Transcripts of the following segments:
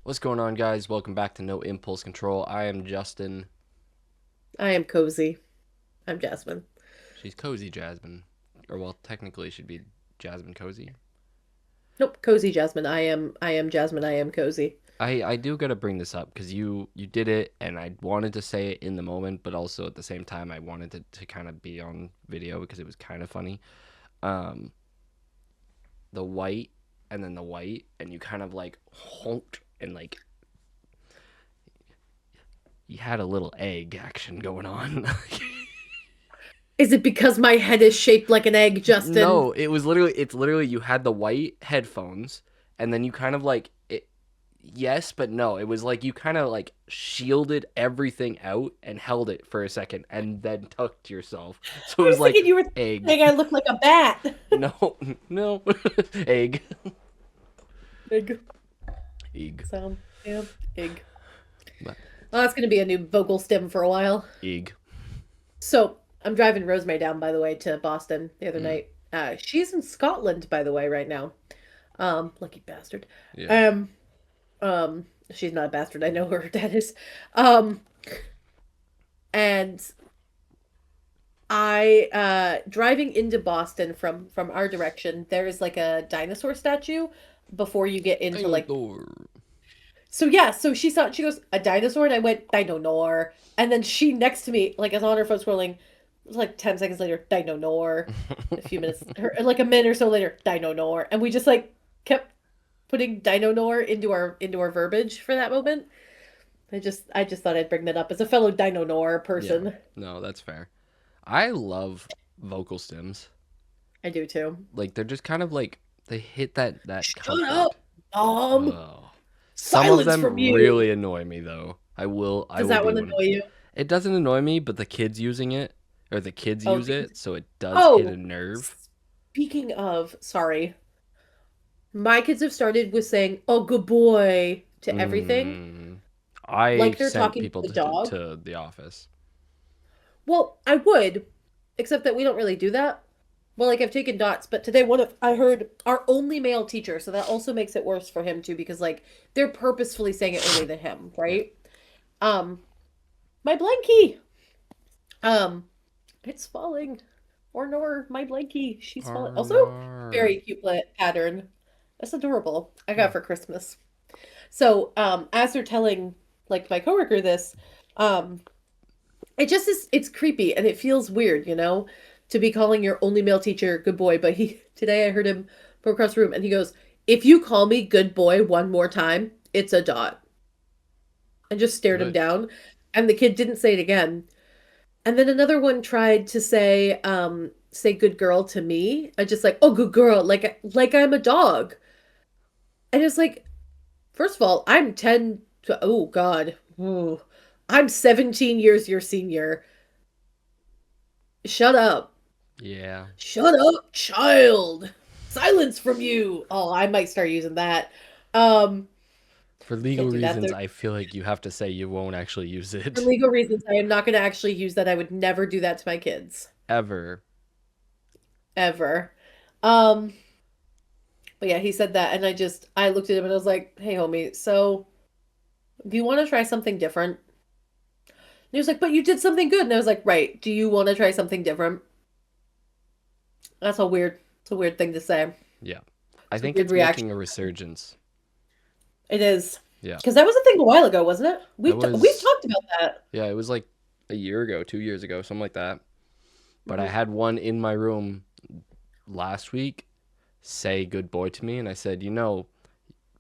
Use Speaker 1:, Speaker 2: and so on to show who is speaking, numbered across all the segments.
Speaker 1: What's going on, guys? Welcome back to No Impulse Control. I am Justin.
Speaker 2: I am cozy. I'm Jasmine.
Speaker 1: She's Cozy Jasmine. Or, well, technically, she'd be Jasmine Cozy.
Speaker 2: Nope, cozy Jasmine. I am Jasmine. I am cozy.
Speaker 1: I do gotta bring this up because you did it, and I wanted to say it in the moment, but also at the same time, I wanted to kind of be on video because it was kind of funny. Um, the white and then the white, and you kind of like honked and like you had a little egg action going on.
Speaker 2: Is it because my head is shaped like an egg, Justin?
Speaker 1: No, it's literally you had the white headphones and then you kind of like it, yes, but no. It was like you kind of like shielded everything out and held it for a second and then tucked yourself. So it
Speaker 2: I
Speaker 1: was
Speaker 2: was
Speaker 1: like
Speaker 2: thinking you were
Speaker 1: egg.
Speaker 2: saying I look like a bat.
Speaker 1: No, no. Egg.
Speaker 2: Egg
Speaker 1: Egg.
Speaker 2: sound. Yeah, egg.
Speaker 1: But
Speaker 2: Well, that's gonna be a new vocal stem for a while.
Speaker 1: egg.
Speaker 2: So I'm driving Rosemary down, by the way, to Boston the other
Speaker 1: Mm,
Speaker 2: night. She's in Scotland, by the way, right now. Lucky bastard.
Speaker 1: yeah.
Speaker 2: Um, she's not a bastard. I know who her dad is. Um, and I driving into Boston from our direction, there is like a dinosaur statue before you get into like
Speaker 1: Dinosaur.
Speaker 2: so yeah, so she goes, a dinosaur, and I went, dinosaur. And then she next to me, like is on her phone scrolling, it was like 10 seconds later, dinosaur. A few minutes like a minute or so later, dinosaur. And we just like kept putting dinosaur into our verbiage for that moment. I just thought I'd bring that up as a fellow dinosaur
Speaker 1: Yeah.
Speaker 2: person.
Speaker 1: No, that's fair. I love vocal stems.
Speaker 2: I do too.
Speaker 1: Like they're just kind of like they hit that
Speaker 2: Shut up,
Speaker 1: comfort.
Speaker 2: Mom.
Speaker 1: Oh. Some of
Speaker 2: Silence
Speaker 1: them
Speaker 2: from you.
Speaker 1: really annoy me though. I
Speaker 2: Does
Speaker 1: will
Speaker 2: that
Speaker 1: be
Speaker 2: one
Speaker 1: one.
Speaker 2: annoy you?
Speaker 1: It doesn't annoy me, but the kids using it or the kids
Speaker 2: Oh,
Speaker 1: use it, so it does hit a
Speaker 2: oh,
Speaker 1: nerve.
Speaker 2: speaking of, sorry, my kids have started with saying, "Oh, good boy" to everything,
Speaker 1: Mm. I
Speaker 2: like they're
Speaker 1: sent
Speaker 2: talking to
Speaker 1: people
Speaker 2: the dog.
Speaker 1: to the office.
Speaker 2: Well, I would, except that we don't really do that. Well, like I've taken dots, but today one of I heard our only male teacher, so that also makes it worse for him too, because like they're purposefully saying it only to him,
Speaker 1: Yeah.
Speaker 2: right? Um, my blankie. Um, it's falling. Or nor my blankie. She's falling. Also,
Speaker 1: Arnar.
Speaker 2: very cute pattern. That's adorable. I got
Speaker 1: Yeah.
Speaker 2: it for Christmas. So, as they're telling like my coworker this, um, it just is it's creepy and it feels weird, to be calling your only male teacher good boy. But he today I heard him from across the room and he goes, "If you call me good boy one more time, it's a dot." And just stared him
Speaker 1: Good.
Speaker 2: down. And the kid didn't say it again. And then another one tried to say good girl to me. I just like, oh good girl, like I'm a dog. And it's like, first of all, I'm 10 to oh God. Ooh, I'm 17 years your senior. Shut up.
Speaker 1: Yeah.
Speaker 2: Shut up, child. Silence from you. Oh, I might start using that. Um,
Speaker 1: For legal
Speaker 2: can't do that.
Speaker 1: reasons, I feel like you have to say you won't actually use
Speaker 2: For
Speaker 1: it
Speaker 2: legal reasons, I am not going to actually use that. I would never do that to my kids.
Speaker 1: ever.
Speaker 2: Ever. Um, But yeah, he said that, and I looked at him and I was like, "Hey, homie, so do you want to try something different?" And he was like, "But you did something good." And I was like, "Right. Do you want to try something different?" That's a weird. It's a weird thing to say.
Speaker 1: Yeah. I
Speaker 2: It's a
Speaker 1: think
Speaker 2: weird
Speaker 1: it's
Speaker 2: reaction.
Speaker 1: making a resurgence.
Speaker 2: It is
Speaker 1: Yeah.
Speaker 2: because that was a thing a while ago, wasn't it?
Speaker 1: That
Speaker 2: We've
Speaker 1: was
Speaker 2: talked about that.
Speaker 1: Yeah, it was like a year ago, 2 years ago, something like that. But I
Speaker 2: Mhm.
Speaker 1: had one in my room last week say good boy to me, and I said,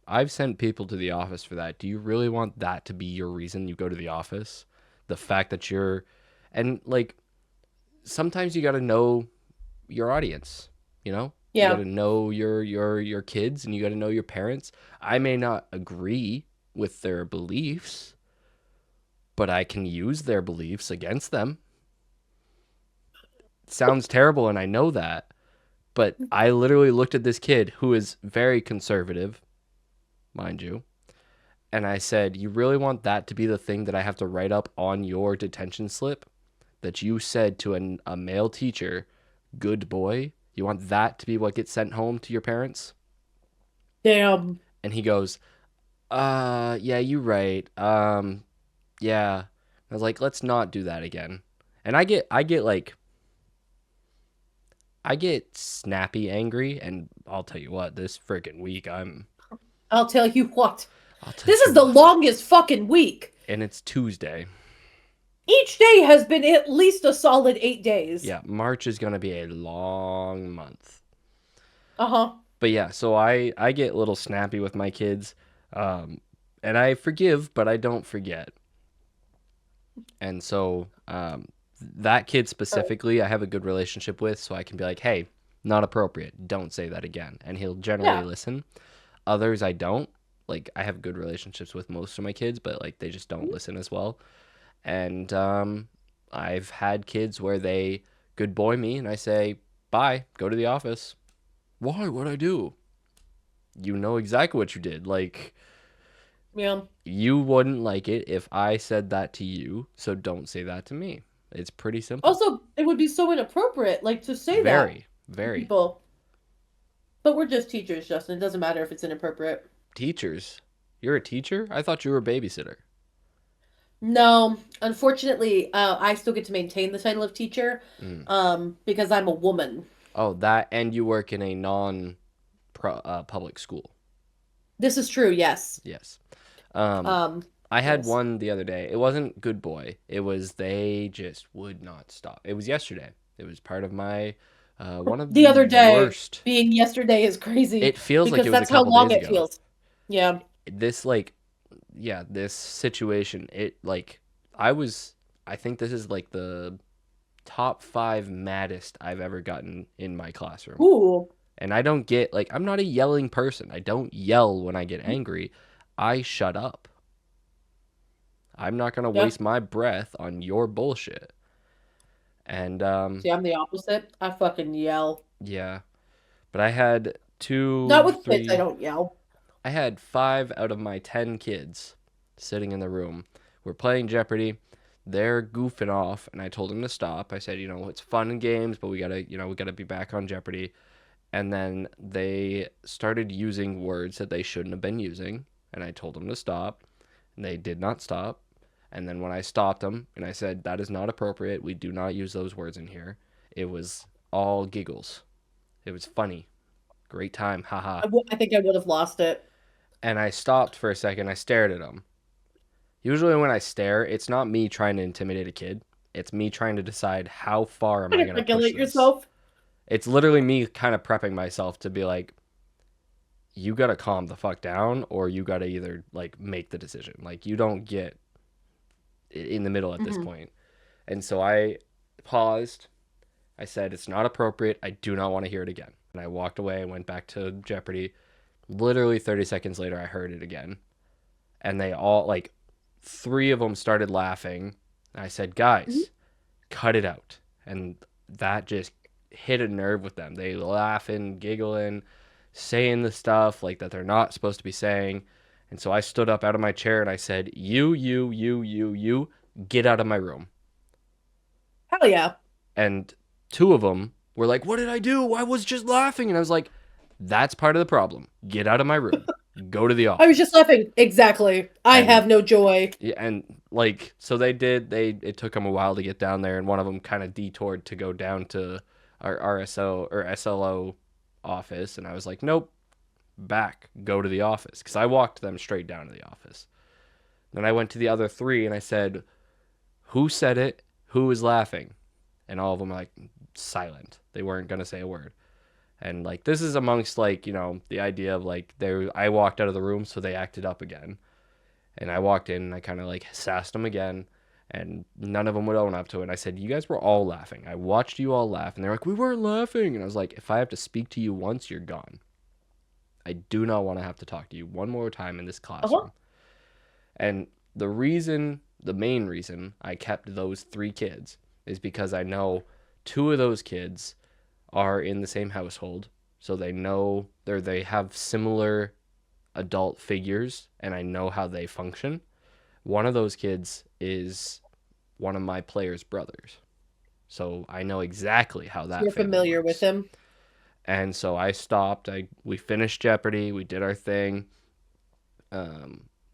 Speaker 1: I've sent people to the office for that. Do you really want that to be your reason you go to the office? The fact that and like, sometimes you got to know your audience, you know? You got
Speaker 2: Yeah.
Speaker 1: to know your kids and you got to know your parents. I may not agree with their beliefs, but I can use their beliefs against them. Sounds terrible, and I know that. But I literally looked at this kid who is very conservative, mind you, and I said, "You really want that to be the thing that I have to write up on your detention slip that you said to a male teacher, good boy? You want that to be what gets sent home to your parents?"
Speaker 2: Damn.
Speaker 1: And he goes, Yeah, you're right. Yeah. I was like, let's not do that again. And I get snappy angry, and I'll tell you what, this freaking week
Speaker 2: I'll tell you what.
Speaker 1: I'll tell
Speaker 2: This
Speaker 1: you
Speaker 2: is the
Speaker 1: what.
Speaker 2: longest fucking week.
Speaker 1: And it's Tuesday.
Speaker 2: Each day has been at least a solid 8 days.
Speaker 1: Yeah, March is gonna be a long month.
Speaker 2: Uh-huh.
Speaker 1: But yeah, so I get a little snappy with my kids, um, and I forgive, but I don't forget. And so that kid
Speaker 2: Right.
Speaker 1: specifically, I have a good relationship with, so I can be like, hey, not appropriate. Don't say that again, and he'll generally
Speaker 2: Yeah.
Speaker 1: listen. Others I don't. Like I have good relationships with most of my kids, but like they just don't listen as well. And I've had kids where they good boy me, and I say, bye, go to the office. Why? What'd I do? You know exactly what you did. Like,
Speaker 2: Yeah.
Speaker 1: you wouldn't like it if I said that to you, so don't say that to me. It's pretty simple.
Speaker 2: Also, it would be so inappropriate, like, to say that
Speaker 1: Very,
Speaker 2: to
Speaker 1: very.
Speaker 2: people. But we're just teachers, Justin. It doesn't matter if it's inappropriate.
Speaker 1: Teachers. You're a teacher? I thought you were a babysitter.
Speaker 2: No, unfortunately, I still get to maintain the title of teacher,
Speaker 1: Mm.
Speaker 2: because I'm a woman.
Speaker 1: Oh, that, and you work in a public school.
Speaker 2: This is true, yes.
Speaker 1: Yes. Um,
Speaker 2: Um,
Speaker 1: I had
Speaker 2: yes.
Speaker 1: one the other day. It wasn't good boy. It was they just would not stop. It was yesterday. It was part of my one of
Speaker 2: The
Speaker 1: the
Speaker 2: other day
Speaker 1: worst.
Speaker 2: being yesterday is crazy
Speaker 1: It feels like
Speaker 2: because
Speaker 1: it was a
Speaker 2: that's how
Speaker 1: couple
Speaker 2: long
Speaker 1: days
Speaker 2: it
Speaker 1: ago.
Speaker 2: feels. Yeah.
Speaker 1: This like yeah, this situation, it like I was I think this is like the top 5 maddest I've ever gotten in my classroom.
Speaker 2: Ooh.
Speaker 1: And I don't get like I'm not a yelling person. I don't yell when I get angry. I shut up. I'm not going to
Speaker 2: Yeah.
Speaker 1: waste my breath on your bullshit. And
Speaker 2: See, I'm the opposite. I fucking yell.
Speaker 1: yeah, but I had
Speaker 2: Not
Speaker 1: two,
Speaker 2: with kids, I
Speaker 1: three,
Speaker 2: don't yell.
Speaker 1: I had 5 out of my 10 kids sitting in the room. We're playing Jeopardy. They're goofing off, and I told them to stop. I said, it's fun and games, but we gotta be back on Jeopardy. And then they started using words that they shouldn't have been using, and I told them to stop, and they did not stop. And then when I stopped them, and I said, that is not appropriate, we do not use those words in here, it was all giggles. It was funny. Great time, haha.
Speaker 2: I think I would have lost it.
Speaker 1: And I stopped for a second. I stared at them. Usually, when I stare, it's not me trying to intimidate a kid. It's me trying to decide how far am
Speaker 2: Try
Speaker 1: I
Speaker 2: to
Speaker 1: going to push
Speaker 2: regulate
Speaker 1: this.
Speaker 2: yourself.
Speaker 1: It's literally me kind of prepping myself to be like, you got to calm the fuck down, or you got to either like make the decision. Like, you don't get in the middle at this
Speaker 2: Hmm.
Speaker 1: point. And so I paused. I said, it's not appropriate. I do not want to hear it again. And I walked away and went back to Jeopardy. Literally 30 seconds later, I heard it again. And they all, like, 3 of them started laughing. And I said,
Speaker 2: Hmm.
Speaker 1: guys, cut it out. And that just hit a nerve with them. They laughing, giggling, saying the stuff like that they're not supposed to be saying. And so I stood up out of my chair and I said, you, get out of my room.
Speaker 2: Hell yeah.
Speaker 1: And 2 of them were like, what did I do? I was just laughing. And I was like, that's part of the problem. Get out of my room. Go to the
Speaker 2: I was just
Speaker 1: office.
Speaker 2: laughing. Exactly. I
Speaker 1: And
Speaker 2: have no joy.
Speaker 1: yeah, and like so they did. It took them a while to get down there, and one of them kind of detoured to go down to our RSO or SLO office, and I was like, nope, back, go to the office, because I walked them straight down to the office. Then I went to the other 3 and I said, who said it? Who was laughing? And all of them were like silent. They weren't gonna say a word. And like this is amongst like the idea of like I walked out of the room, so they acted up again. And I walked in and I kind of like sassed them again, and none of them would own up to it. And I said, you guys were all laughing. I watched you all laugh. And they're like, we weren't laughing. And I was like, if I have to speak to you once, you're gone. I do not want to have to talk to you one more time in this
Speaker 2: Uh-huh.
Speaker 1: classroom. And the main reason I kept those 3 kids is because I know 2 of those kids are in the same household. So they have similar adult figures, and I know how they function. One of those kids is one of my player's brothers. So I know exactly how
Speaker 2: So
Speaker 1: that
Speaker 2: you're
Speaker 1: family
Speaker 2: familiar with
Speaker 1: works.
Speaker 2: him.
Speaker 1: And so I stopped. We finished Jeopardy. We did our thing.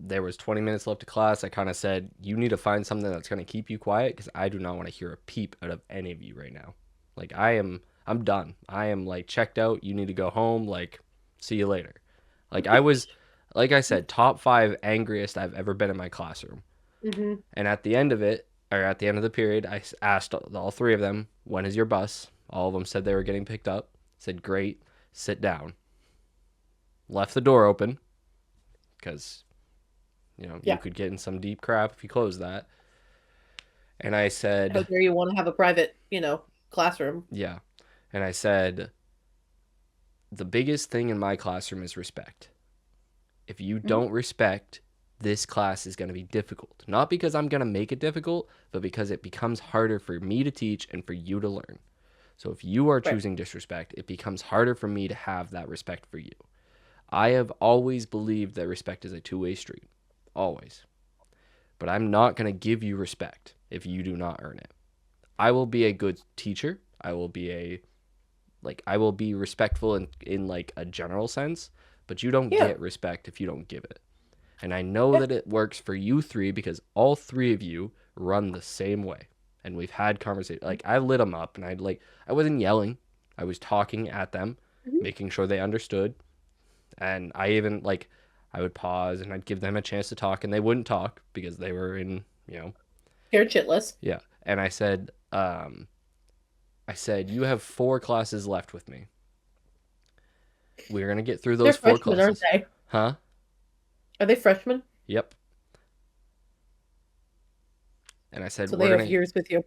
Speaker 1: There was 20 minutes left of class. I kind of said, "You need to find something that's going to keep you quiet because I do not want to hear a peep out of any of you right now. Like I'm done. I am like checked out. You need to go home. Like, see you later." Like I was, like I said, top 5 angriest I've ever been in my classroom.
Speaker 2: Hmm.
Speaker 1: And at the end of it, or at the end of the period, I asked all 3 of them, "When is your bus?" All of them said they were getting picked up. Said, "Great, sit down." Left the door open because you
Speaker 2: Yeah.
Speaker 1: could get in some deep crap if you close that. And I
Speaker 2: How
Speaker 1: said,
Speaker 2: dare you want to have a private, classroom?
Speaker 1: yeah. And I said, the biggest thing in my classroom is respect. If you
Speaker 2: Hmm.
Speaker 1: don't respect, this class is going to be difficult. Not because I'm going to make it difficult, but because it becomes harder for me to teach and for you to learn. So if you are
Speaker 2: Right.
Speaker 1: choosing disrespect, it becomes harder for me to have that respect for you. I have always believed that respect is a two-way street. Always. But I'm not going to give you respect if you do not earn it. I will be a good teacher. I will be respectful in like a general sense, but you don't
Speaker 2: Yeah.
Speaker 1: get respect if you don't give it. And I know
Speaker 2: Yeah.
Speaker 1: that it works for you 3 because all 3 of you run the same way. And we've had conversations. Like I lit them up and I wasn't yelling. I was talking at them,
Speaker 2: Hmm.
Speaker 1: making sure they understood. And I even like I would pause and I'd give them a chance to talk and they wouldn't talk because they were in.
Speaker 2: Scared shitless.
Speaker 1: Yeah. And I said, "You have 4 classes left with me. We're going to get through
Speaker 2: They're
Speaker 1: those 4
Speaker 2: freshmen, aren't
Speaker 1: classes."
Speaker 2: they?
Speaker 1: Huh?
Speaker 2: Are they freshmen?
Speaker 1: Yep. And I said,
Speaker 2: So they
Speaker 1: "We're
Speaker 2: have
Speaker 1: going to
Speaker 2: years with you.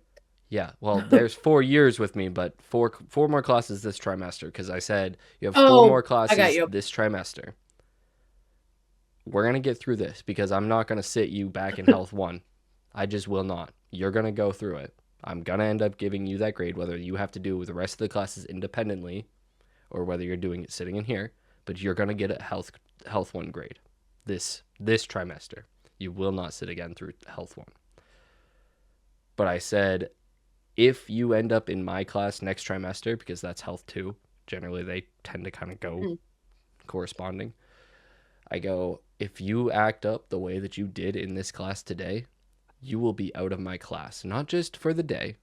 Speaker 1: Yeah, well, there's 4 years with me, but four more classes this trimester because I said you have 4 more
Speaker 2: Oh, I got
Speaker 1: classes
Speaker 2: you.
Speaker 1: this trimester. We're gonna get through this because I'm not gonna sit you back in health one. I just will not. You're gonna go through it. I'm gonna end up giving you that grade, whether you have to do the rest of the classes independently or whether you're doing it sitting in here. But you're gonna get a health one grade this trimester. You will not sit again through health one." But I said if you end up in my class next trimester, because that's health two, generally they tend to kind of go
Speaker 2: Mhm.
Speaker 1: corresponding. I go, if you act up the way that you did in this class today, you will be out of my class, not just for the day,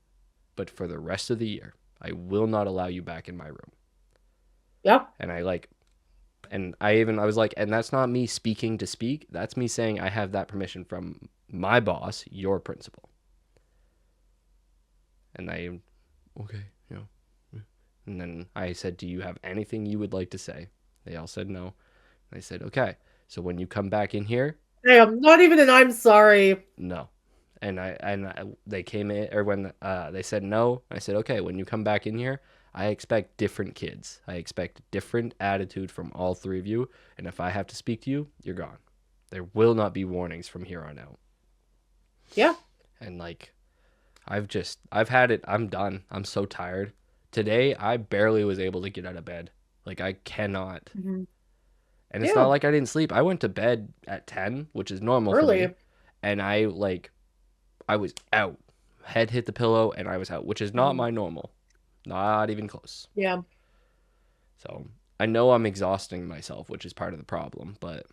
Speaker 1: but for the rest of the year. I will not allow you back in my room.
Speaker 2: Yeah.
Speaker 1: And I was like, and that's not me speaking to speak. That's me saying I have that permission from my boss, your principal. And okay, And then I said, "Do you have anything you would like to say?" They all said no. And I said, "Okay, so when you come back in here,
Speaker 2: Damn, not even an I'm sorry.
Speaker 1: no." They came in, or when they said no, I said, "Okay, when you come back in here, I expect different kids. I expect different attitude from all 3 of you. And if I have to speak to you, you're gone. There will not be warnings from here on out."
Speaker 2: Yeah.
Speaker 1: And like, I've had it. I'm done. I'm so tired. Today, I barely was able to get out of bed. Like, I cannot.
Speaker 2: Hmm.
Speaker 1: And it's not
Speaker 2: Yeah.
Speaker 1: like I didn't sleep. I went to bed at 10, which is normal for me.
Speaker 2: Early.
Speaker 1: And I was out. Head hit the pillow and I was out, which is not
Speaker 2: Hmm.
Speaker 1: my normal. Not even close.
Speaker 2: Yeah.
Speaker 1: So I know I'm exhausting myself, which is part of the problem, but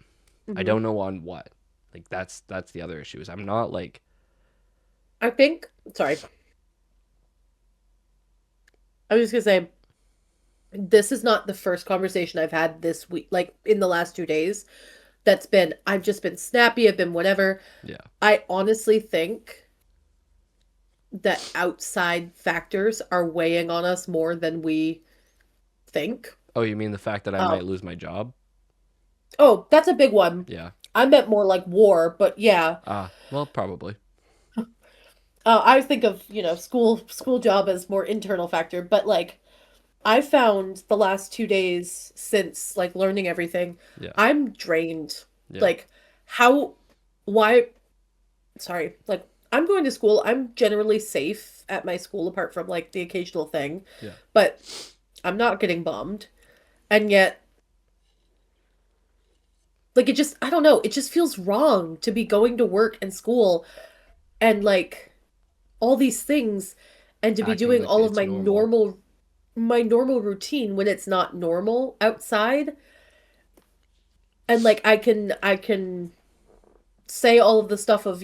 Speaker 1: I
Speaker 2: Hmm.
Speaker 1: don't know on what. Like that's the other issue is I'm not like
Speaker 2: I think, sorry, I was just gonna say, this is not the first conversation I've had this week, like in the last 2 days, I've just been snappy, I've been whatever.
Speaker 1: yeah.
Speaker 2: I honestly think that outside factors are weighing on us more than we think.
Speaker 1: Oh, you mean the fact that I
Speaker 2: Um,
Speaker 1: might lose my job?
Speaker 2: oh, that's a big one.
Speaker 1: Yeah.
Speaker 2: I meant more like war, but yeah.
Speaker 1: Ah, well, probably.
Speaker 2: I think of, school job as more internal factor, but like I found the last 2 days since like learning everything,
Speaker 1: Yeah.
Speaker 2: I'm drained.
Speaker 1: Yeah.
Speaker 2: Like how why sorry, like I'm going to school. I'm generally safe at my school apart from like the occasional thing,
Speaker 1: Yeah.
Speaker 2: but I'm not getting bombed. And yet like it just I don't know, it just feels wrong to be going to work and school and like all these things and to be
Speaker 1: Acting
Speaker 2: doing
Speaker 1: like
Speaker 2: all of
Speaker 1: it's normal.
Speaker 2: my normal routine when it's not normal outside. And like I can say all of the stuff of,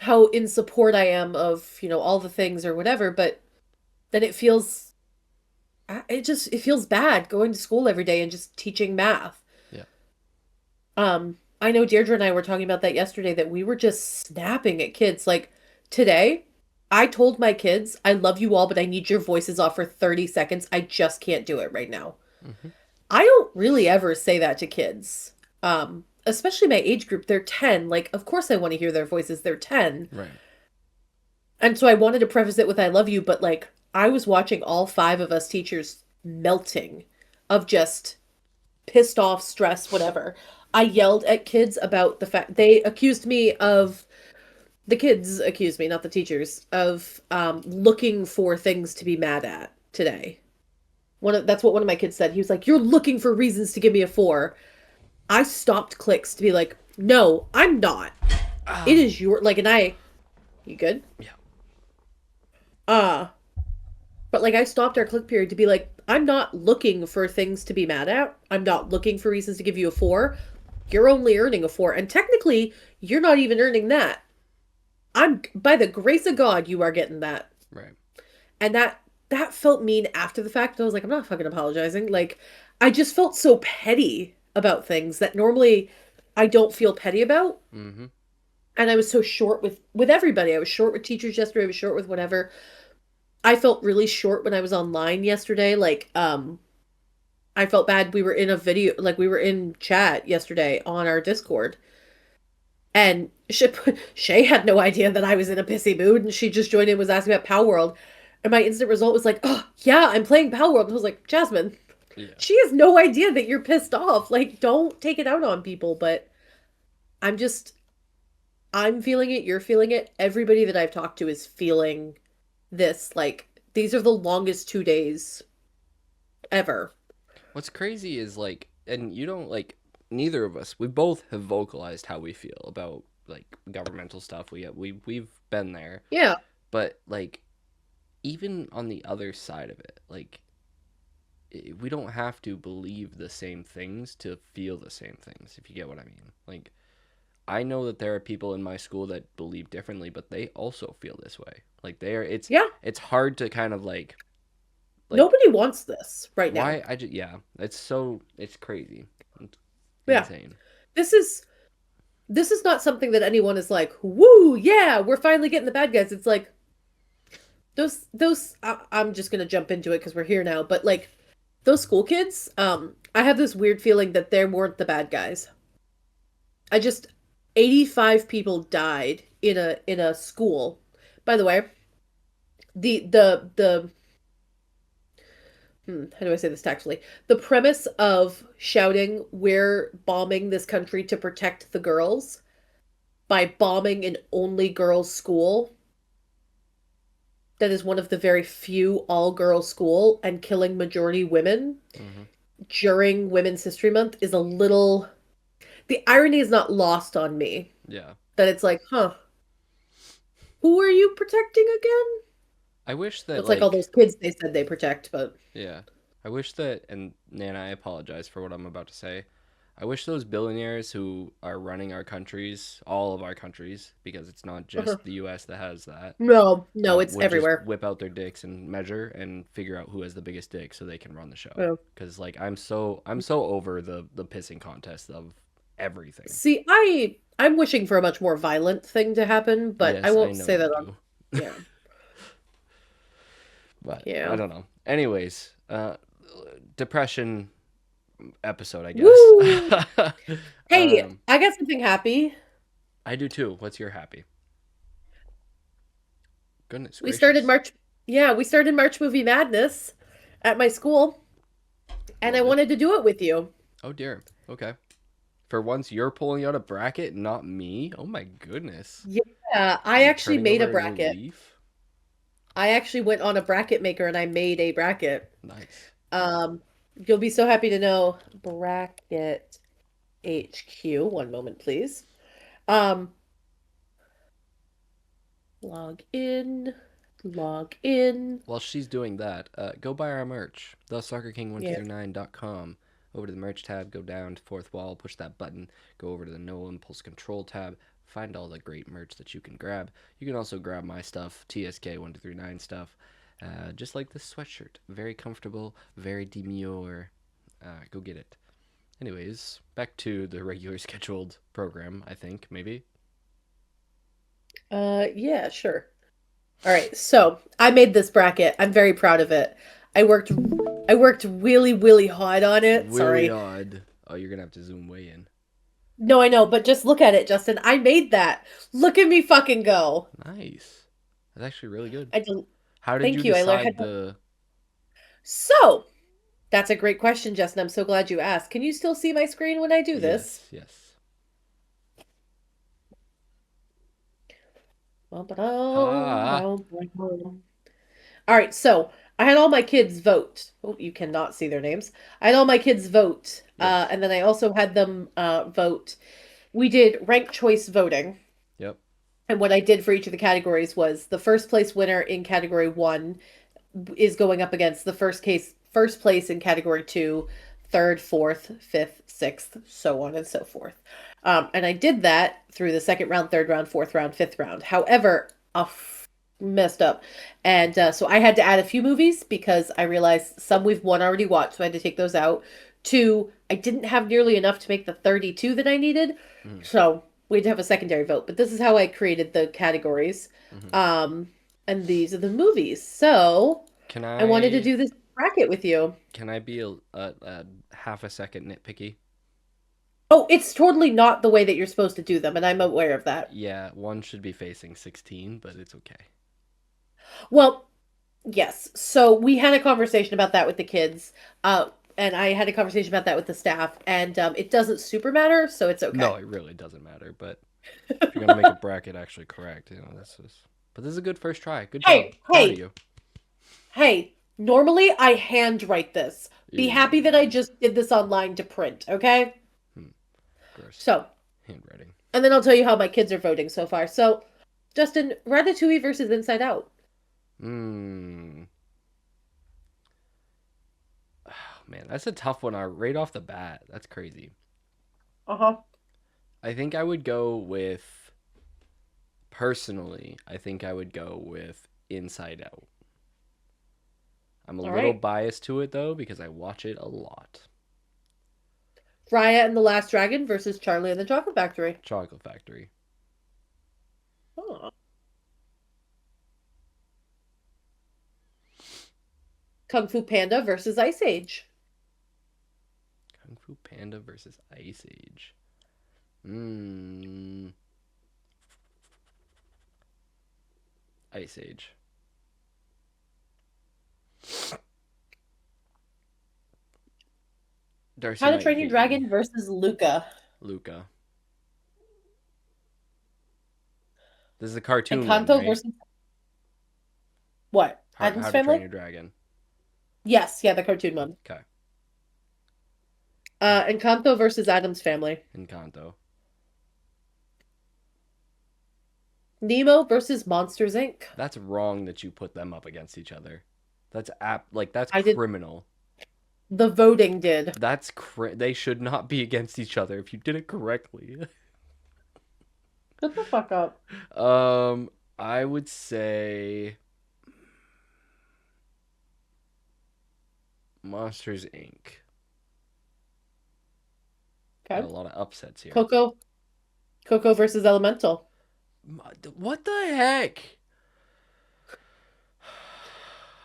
Speaker 2: how in support I am of, all the things or whatever, but then it feels bad going to school every day and just teaching math.
Speaker 1: Yeah.
Speaker 2: I know Deirdre and I were talking about that yesterday, that we were just snapping at kids. Like today, I told my kids, I love you all, but I need your voices off for 30 seconds. I just can't do it right now.
Speaker 1: Hmm.
Speaker 2: I don't really ever say that to kids. Especially my age group, they're 10. Like, of course I want to hear their voices. They're 10.
Speaker 1: Right.
Speaker 2: And so I wanted to preface it with I love you, but like I was watching all five of us teachers melting of just pissed off, stress, whatever. I yelled at kids about the fact the kids accused me, not the teachers, of looking for things to be mad at today. That's what one of my kids said. He was like, "You're looking for reasons to give me a four." I stopped clicks to be like, "No, I'm not. It
Speaker 1: Um.
Speaker 2: is your like." And you good?
Speaker 1: Yeah.
Speaker 2: Uh, but like I stopped our click period to be like, "I'm not looking for things to be mad at. I'm not looking for reasons to give you a four. You're only earning a four, and technically, you're not even earning that. I'm by the grace of God, you are getting that."
Speaker 1: Right.
Speaker 2: And that felt mean after the fact. I was like, I'm not fucking apologizing. Like, I just felt so petty about things that normally I don't feel petty about.
Speaker 1: Hmm.
Speaker 2: And I was so short with everybody. I was short with teachers yesterday. I was short with whatever. I felt really short when I was online yesterday. Like, I felt bad. We were in a video, like we were in chat yesterday on our Discord, and Shay had no idea that I was in a pissy mood, and she just joined in, was asking about Power World, and my instant result was like, "Oh yeah, I'm playing Power World." And I was like, Jasmine,
Speaker 1: Yeah.
Speaker 2: she has no idea that you're pissed off. Like, don't take it out on people. But I'm just, I'm feeling it. You're feeling it. Everybody that I've talked to is feeling this. Like, these are the longest 2 days ever.
Speaker 1: What's crazy is like, and you don't like, neither of us. We both have vocalized how we feel about like governmental stuff. We've been there,
Speaker 2: Yeah.
Speaker 1: but like even on the other side of it, like we don't have to believe the same things to feel the same things. If you get what I mean, like I know that there are people in my school that believe differently, but they also feel this way. Like they are.
Speaker 2: Yeah.
Speaker 1: It's hard to kind of like
Speaker 2: Nobody wants this right now.
Speaker 1: why I just yeah. It's crazy. It's
Speaker 2: Yeah.
Speaker 1: insane.
Speaker 2: This is this is not something that anyone is like, woo, yeah, we're finally getting the bad guys. It's like I'm just gonna jump into it because we're here now, but like those school kids, I have this weird feeling that they weren't the bad guys. I just 85 people died in a school. By the way, the how do I say this tactfully? The premise of shouting, "We're bombing this country to protect the girls" by bombing an only girls' school that is one of the very few all girls school and killing majority women
Speaker 1: Hmm.
Speaker 2: during Women's History Month is a little, the irony is not lost on me,
Speaker 1: Yeah.
Speaker 2: that it's like, huh, who are you protecting again?
Speaker 1: I wish that
Speaker 2: It's like all
Speaker 1: like
Speaker 2: those kids they said they protect, but
Speaker 1: yeah. I wish that and Nana, I apologize for what I'm about to say. I wish those billionaires who are running our countries, all of our countries, because it's not just the US that has that,
Speaker 2: no, no, it's
Speaker 1: would just
Speaker 2: everywhere.
Speaker 1: whip out their dicks and measure and figure out who has the biggest dick so they can run the show.
Speaker 2: Yeah.
Speaker 1: Cuz like I'm so over the pissing contest of everything.
Speaker 2: See, I'm wishing for a much more violent thing to happen, but I
Speaker 1: Yes, I
Speaker 2: won't
Speaker 1: know
Speaker 2: say
Speaker 1: you
Speaker 2: that on.
Speaker 1: do.
Speaker 2: Yeah.
Speaker 1: But I
Speaker 2: Yeah.
Speaker 1: don't know. Anyways, depression episode, I guess.
Speaker 2: Woo! Hey,
Speaker 1: um,
Speaker 2: I got something happy.
Speaker 1: I do too. What's your happy? Goodness
Speaker 2: We started
Speaker 1: gracious.
Speaker 2: March. Yeah, we started March Movie Madness at my school, and I
Speaker 1: Lovely.
Speaker 2: wanted to do it with you.
Speaker 1: Oh dear. Okay. For once, you're pulling out a bracket, not me. Oh my goodness.
Speaker 2: Yeah, I
Speaker 1: I'm
Speaker 2: actually
Speaker 1: turning
Speaker 2: made a
Speaker 1: over a new
Speaker 2: bracket.
Speaker 1: leaf.
Speaker 2: I actually went on a bracket maker and I made a bracket.
Speaker 1: Nice.
Speaker 2: Um, you'll be so happy to know bracket HQ. One moment, please. Um, log in, log in.
Speaker 1: While she's doing that, go buy our merch.
Speaker 2: Yeah.
Speaker 1: TheSoccerKing1239.com. over to the merch tab, go down to fourth wall, push that button, go over to the no impulse control tab, find all the great merch that you can grab. You can also grab my stuff, TSK1239 stuff, just like this sweatshirt. Very comfortable, very demure. Go get it. Anyways, back to the regular scheduled program, I think, maybe.
Speaker 2: Yeah, sure. All right, so I made this bracket. I'm very proud of it. I worked I worked really, really hard on it.
Speaker 1: Willie
Speaker 2: Sorry.
Speaker 1: odd. Oh, you're gonna have to zoom way in.
Speaker 2: No, I know, but just look at it, Justin. I made that. Look at me fucking go.
Speaker 1: Nice. That's actually really good.
Speaker 2: I did,
Speaker 1: How did you
Speaker 2: thank you. I learned how
Speaker 1: decide
Speaker 2: to.
Speaker 1: the?
Speaker 2: So, that's a great question, Justin. I'm so glad you asked. Can you still see my screen when I do this?
Speaker 1: Yes, yes. Ha.
Speaker 2: All right, so I had all my kids vote. Oh, you cannot see their names. I had all my kids vote,
Speaker 1: Yes.
Speaker 2: and then I also had them vote. We did ranked choice voting.
Speaker 1: Yep.
Speaker 2: And what I did for each of the categories was the first place winner in category one is going up against the first place in category two, third, fourth, fifth, sixth, so on and so forth. And I did that through the second round, third round, fourth round, fifth round. However, messed up, and so I had to add a few movies because I realized some we've one already watched, so I had to take those out. Two, I didn't have nearly enough to make the 32 that I needed,
Speaker 1: Mm-hmm.
Speaker 2: so we'd have a secondary vote. But this is how I created the categories.
Speaker 1: Mm-hmm.
Speaker 2: Um, and these are the movies. So
Speaker 1: Can
Speaker 2: I wanted to
Speaker 1: I
Speaker 2: do this bracket with you.
Speaker 1: can I be a half a second nitpicky?
Speaker 2: Oh, it's totally not the way that you're supposed to do them, and I'm aware of that.
Speaker 1: Yeah, one should be facing 16, but it's okay.
Speaker 2: Well, yes. So we had a conversation about that with the kids, and I had a conversation about that with the staff, and it doesn't super matter, so it's
Speaker 1: No,
Speaker 2: okay.
Speaker 1: it really doesn't matter. But if you're gonna make a bracket actually correct, this is. But this is a good first try. Good job.
Speaker 2: Hey,
Speaker 1: Proud of
Speaker 2: hey,
Speaker 1: you.
Speaker 2: hey. Normally I handwrite this. Be happy that I
Speaker 1: Ew.
Speaker 2: just did this online to print, okay?
Speaker 1: Hmm. Gross.
Speaker 2: So,
Speaker 1: Handwriting.
Speaker 2: and then I'll tell you how my kids are voting so far. So, Justin, Ratatouille versus Inside Out.
Speaker 1: Hmm. Oh, man, that's a tough one. Right off the bat. That's crazy.
Speaker 2: Uh-huh.
Speaker 1: I think I would go with personally. I think I would go with Inside Out. I'm a
Speaker 2: All
Speaker 1: little
Speaker 2: right.
Speaker 1: biased to it though because I watch it a lot.
Speaker 2: Raya and the Last Dragon versus Charlie and the Chocolate Factory.
Speaker 1: Chocolate Factory.
Speaker 2: Oh. Kung Fu Panda versus Ice Age.
Speaker 1: Kung Fu Panda versus Ice Age. Mmm. Ice Age. Darcy
Speaker 2: How to
Speaker 1: might
Speaker 2: Train Your
Speaker 1: hate me.
Speaker 2: Dragon versus Luca.
Speaker 1: Luca. This is a cartoon one,
Speaker 2: Encanto
Speaker 1: right?
Speaker 2: versus what?
Speaker 1: How
Speaker 2: Adam's
Speaker 1: to Train
Speaker 2: Family?
Speaker 1: Your Dragon.
Speaker 2: Yes, yeah, the cartoon one.
Speaker 1: Okay.
Speaker 2: Encanto versus Adam's Family.
Speaker 1: Encanto.
Speaker 2: Nemo versus Monsters Inc.
Speaker 1: That's wrong that you put them up against each other. That's
Speaker 2: I did
Speaker 1: criminal.
Speaker 2: the voting did.
Speaker 1: They should not be against each other if you did it correctly.
Speaker 2: Shut the fuck up.
Speaker 1: um I would say Monsters Inc. Got a
Speaker 2: Okay.
Speaker 1: lot of upsets here.
Speaker 2: Coco. Coco versus Elemental.
Speaker 1: What the heck?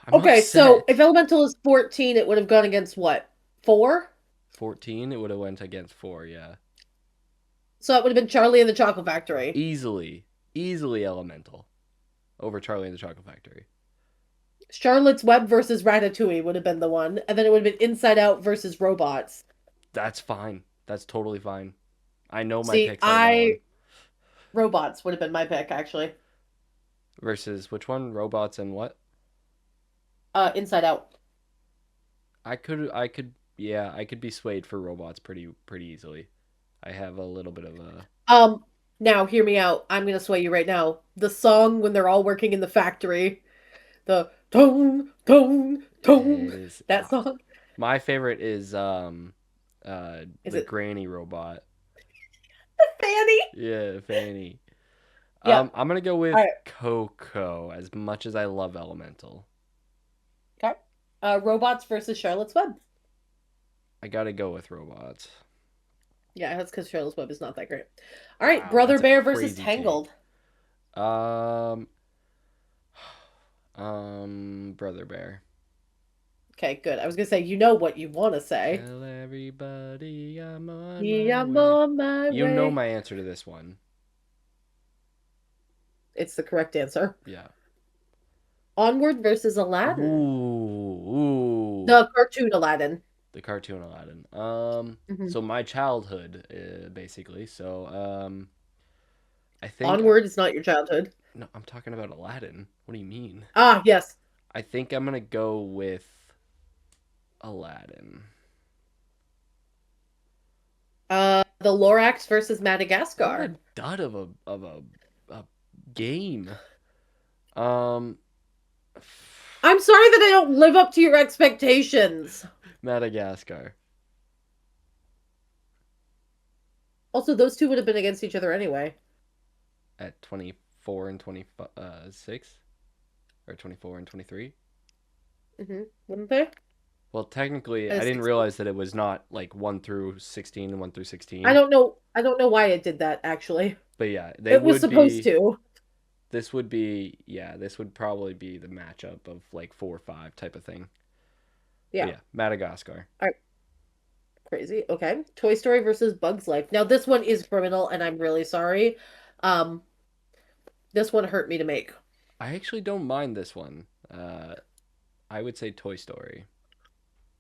Speaker 1: I'm
Speaker 2: Okay, so if
Speaker 1: upset.
Speaker 2: Elemental is 14, it would have gone against what? 4?
Speaker 1: 14, it would have went against 4, yeah.
Speaker 2: So that would have been Charlie and the Chocolate Factory.
Speaker 1: Easily. Easily Elemental over Charlie and the Chocolate Factory.
Speaker 2: Charlotte's Web versus Ratatouille would have been the one. And then it would have been Inside Out versus Robots.
Speaker 1: That's fine. That's totally fine. I know my
Speaker 2: See,
Speaker 1: picks out of that one.
Speaker 2: Robots would have been my pick, actually.
Speaker 1: Versus which one? Robots and what?
Speaker 2: Inside Out.
Speaker 1: Yeah, I could be swayed for robots pretty easily. I have a little bit of a
Speaker 2: Um, Now hear me out. I'm gonna sway you right now. The song when they're all working in the factory, the tone, tone,
Speaker 1: it
Speaker 2: tone.
Speaker 1: is
Speaker 2: That song.
Speaker 1: my favorite is
Speaker 2: Is
Speaker 1: The
Speaker 2: it
Speaker 1: granny robot.
Speaker 2: Fanny?
Speaker 1: Yeah, Fanny.
Speaker 2: Yep.
Speaker 1: I'm gonna go
Speaker 2: All
Speaker 1: with
Speaker 2: right.
Speaker 1: Coco. As much as I love Elemental,
Speaker 2: Okay. Robots versus Charlotte's Web.
Speaker 1: I gotta go with robots.
Speaker 2: Yeah, that's because Charlotte's Web is not that great. All right.
Speaker 1: Wow,
Speaker 2: Brother
Speaker 1: that's a
Speaker 2: Bear versus
Speaker 1: crazy take.
Speaker 2: Tangled.
Speaker 1: Um, Brother Bear.
Speaker 2: Okay, good. I was gonna say you know what you want to say.
Speaker 1: Tell everybody I'm on
Speaker 2: Yeah,
Speaker 1: my
Speaker 2: I'm
Speaker 1: way.
Speaker 2: on my
Speaker 1: You know
Speaker 2: way.
Speaker 1: my answer to this one.
Speaker 2: It's the correct answer.
Speaker 1: Yeah.
Speaker 2: Onward versus Aladdin.
Speaker 1: Ooh.
Speaker 2: The cartoon Aladdin.
Speaker 1: The cartoon Aladdin.
Speaker 2: Hmm.
Speaker 1: So my childhood, basically. So, I think
Speaker 2: Onward is not your childhood.
Speaker 1: no, I'm talking about Aladdin. What do you mean?
Speaker 2: Ah, yes.
Speaker 1: I think I'm gonna go with Aladdin.
Speaker 2: The Lorax versus
Speaker 1: What a
Speaker 2: Madagascar.
Speaker 1: dud of a game. Um,
Speaker 2: I'm sorry that I don't live up to your expectations.
Speaker 1: Madagascar
Speaker 2: Also, those two would have been against each other anyway.
Speaker 1: at 24 and 26 or 24 and 23.
Speaker 2: Wouldn't they?
Speaker 1: Well, technically, I didn't
Speaker 2: 16.
Speaker 1: realize that it was not like 1 through 16 and 1 through
Speaker 2: I
Speaker 1: 16.
Speaker 2: don't know. I don't know why it did that. Actually,
Speaker 1: But yeah, they
Speaker 2: it was
Speaker 1: would
Speaker 2: supposed
Speaker 1: be.
Speaker 2: to.
Speaker 1: This would be. Yeah, this would probably be the matchup of like 4 or 5 type of thing. But
Speaker 2: Yeah.
Speaker 1: yeah, Madagascar.
Speaker 2: All right. Crazy. Okay. Toy Story versus Bugs Life. Now this one is criminal, and I'm really sorry. Um, this one hurt me to make.
Speaker 1: I actually don't mind this one. I would say Toy Story.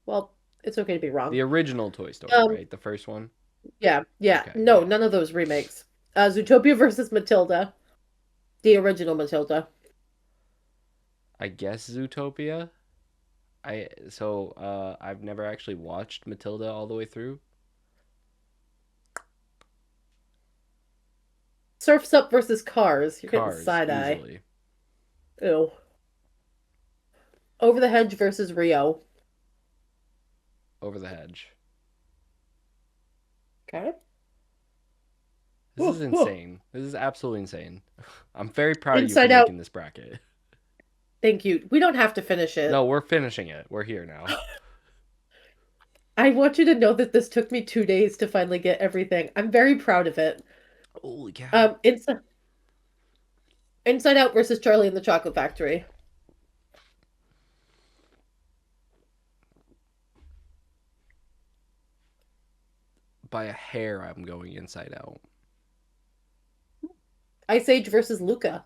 Speaker 2: Well, it's okay to be wrong.
Speaker 1: The original Toy Story,
Speaker 2: Um,
Speaker 1: right? The first one?
Speaker 2: yeah, yeah.
Speaker 1: Okay,
Speaker 2: No,
Speaker 1: yeah.
Speaker 2: none of those remakes. Zootopia versus Matilda, the original Matilda.
Speaker 1: I guess Zootopia. I've never actually watched Matilda all the way through.
Speaker 2: Surfs Up versus Cars. You're getting
Speaker 1: Cars,
Speaker 2: side eye.
Speaker 1: easily.
Speaker 2: Ew. Over the Hedge versus Rio.
Speaker 1: Over the Hedge.
Speaker 2: Okay.
Speaker 1: This is insane. This is absolutely insane. I'm very proud of you for
Speaker 2: Inside Out.
Speaker 1: making this bracket.
Speaker 2: Thank you. We don't have to finish
Speaker 1: No,
Speaker 2: it.
Speaker 1: we're finishing it. We're here now.
Speaker 2: I want you to know that this took me 2 days to finally get everything. I'm very proud of it.
Speaker 1: Holy cow.
Speaker 2: Inside Out versus Charlie and the Chocolate Factory.
Speaker 1: By a hair, I'm going Inside Out.
Speaker 2: Ice Age versus Luca.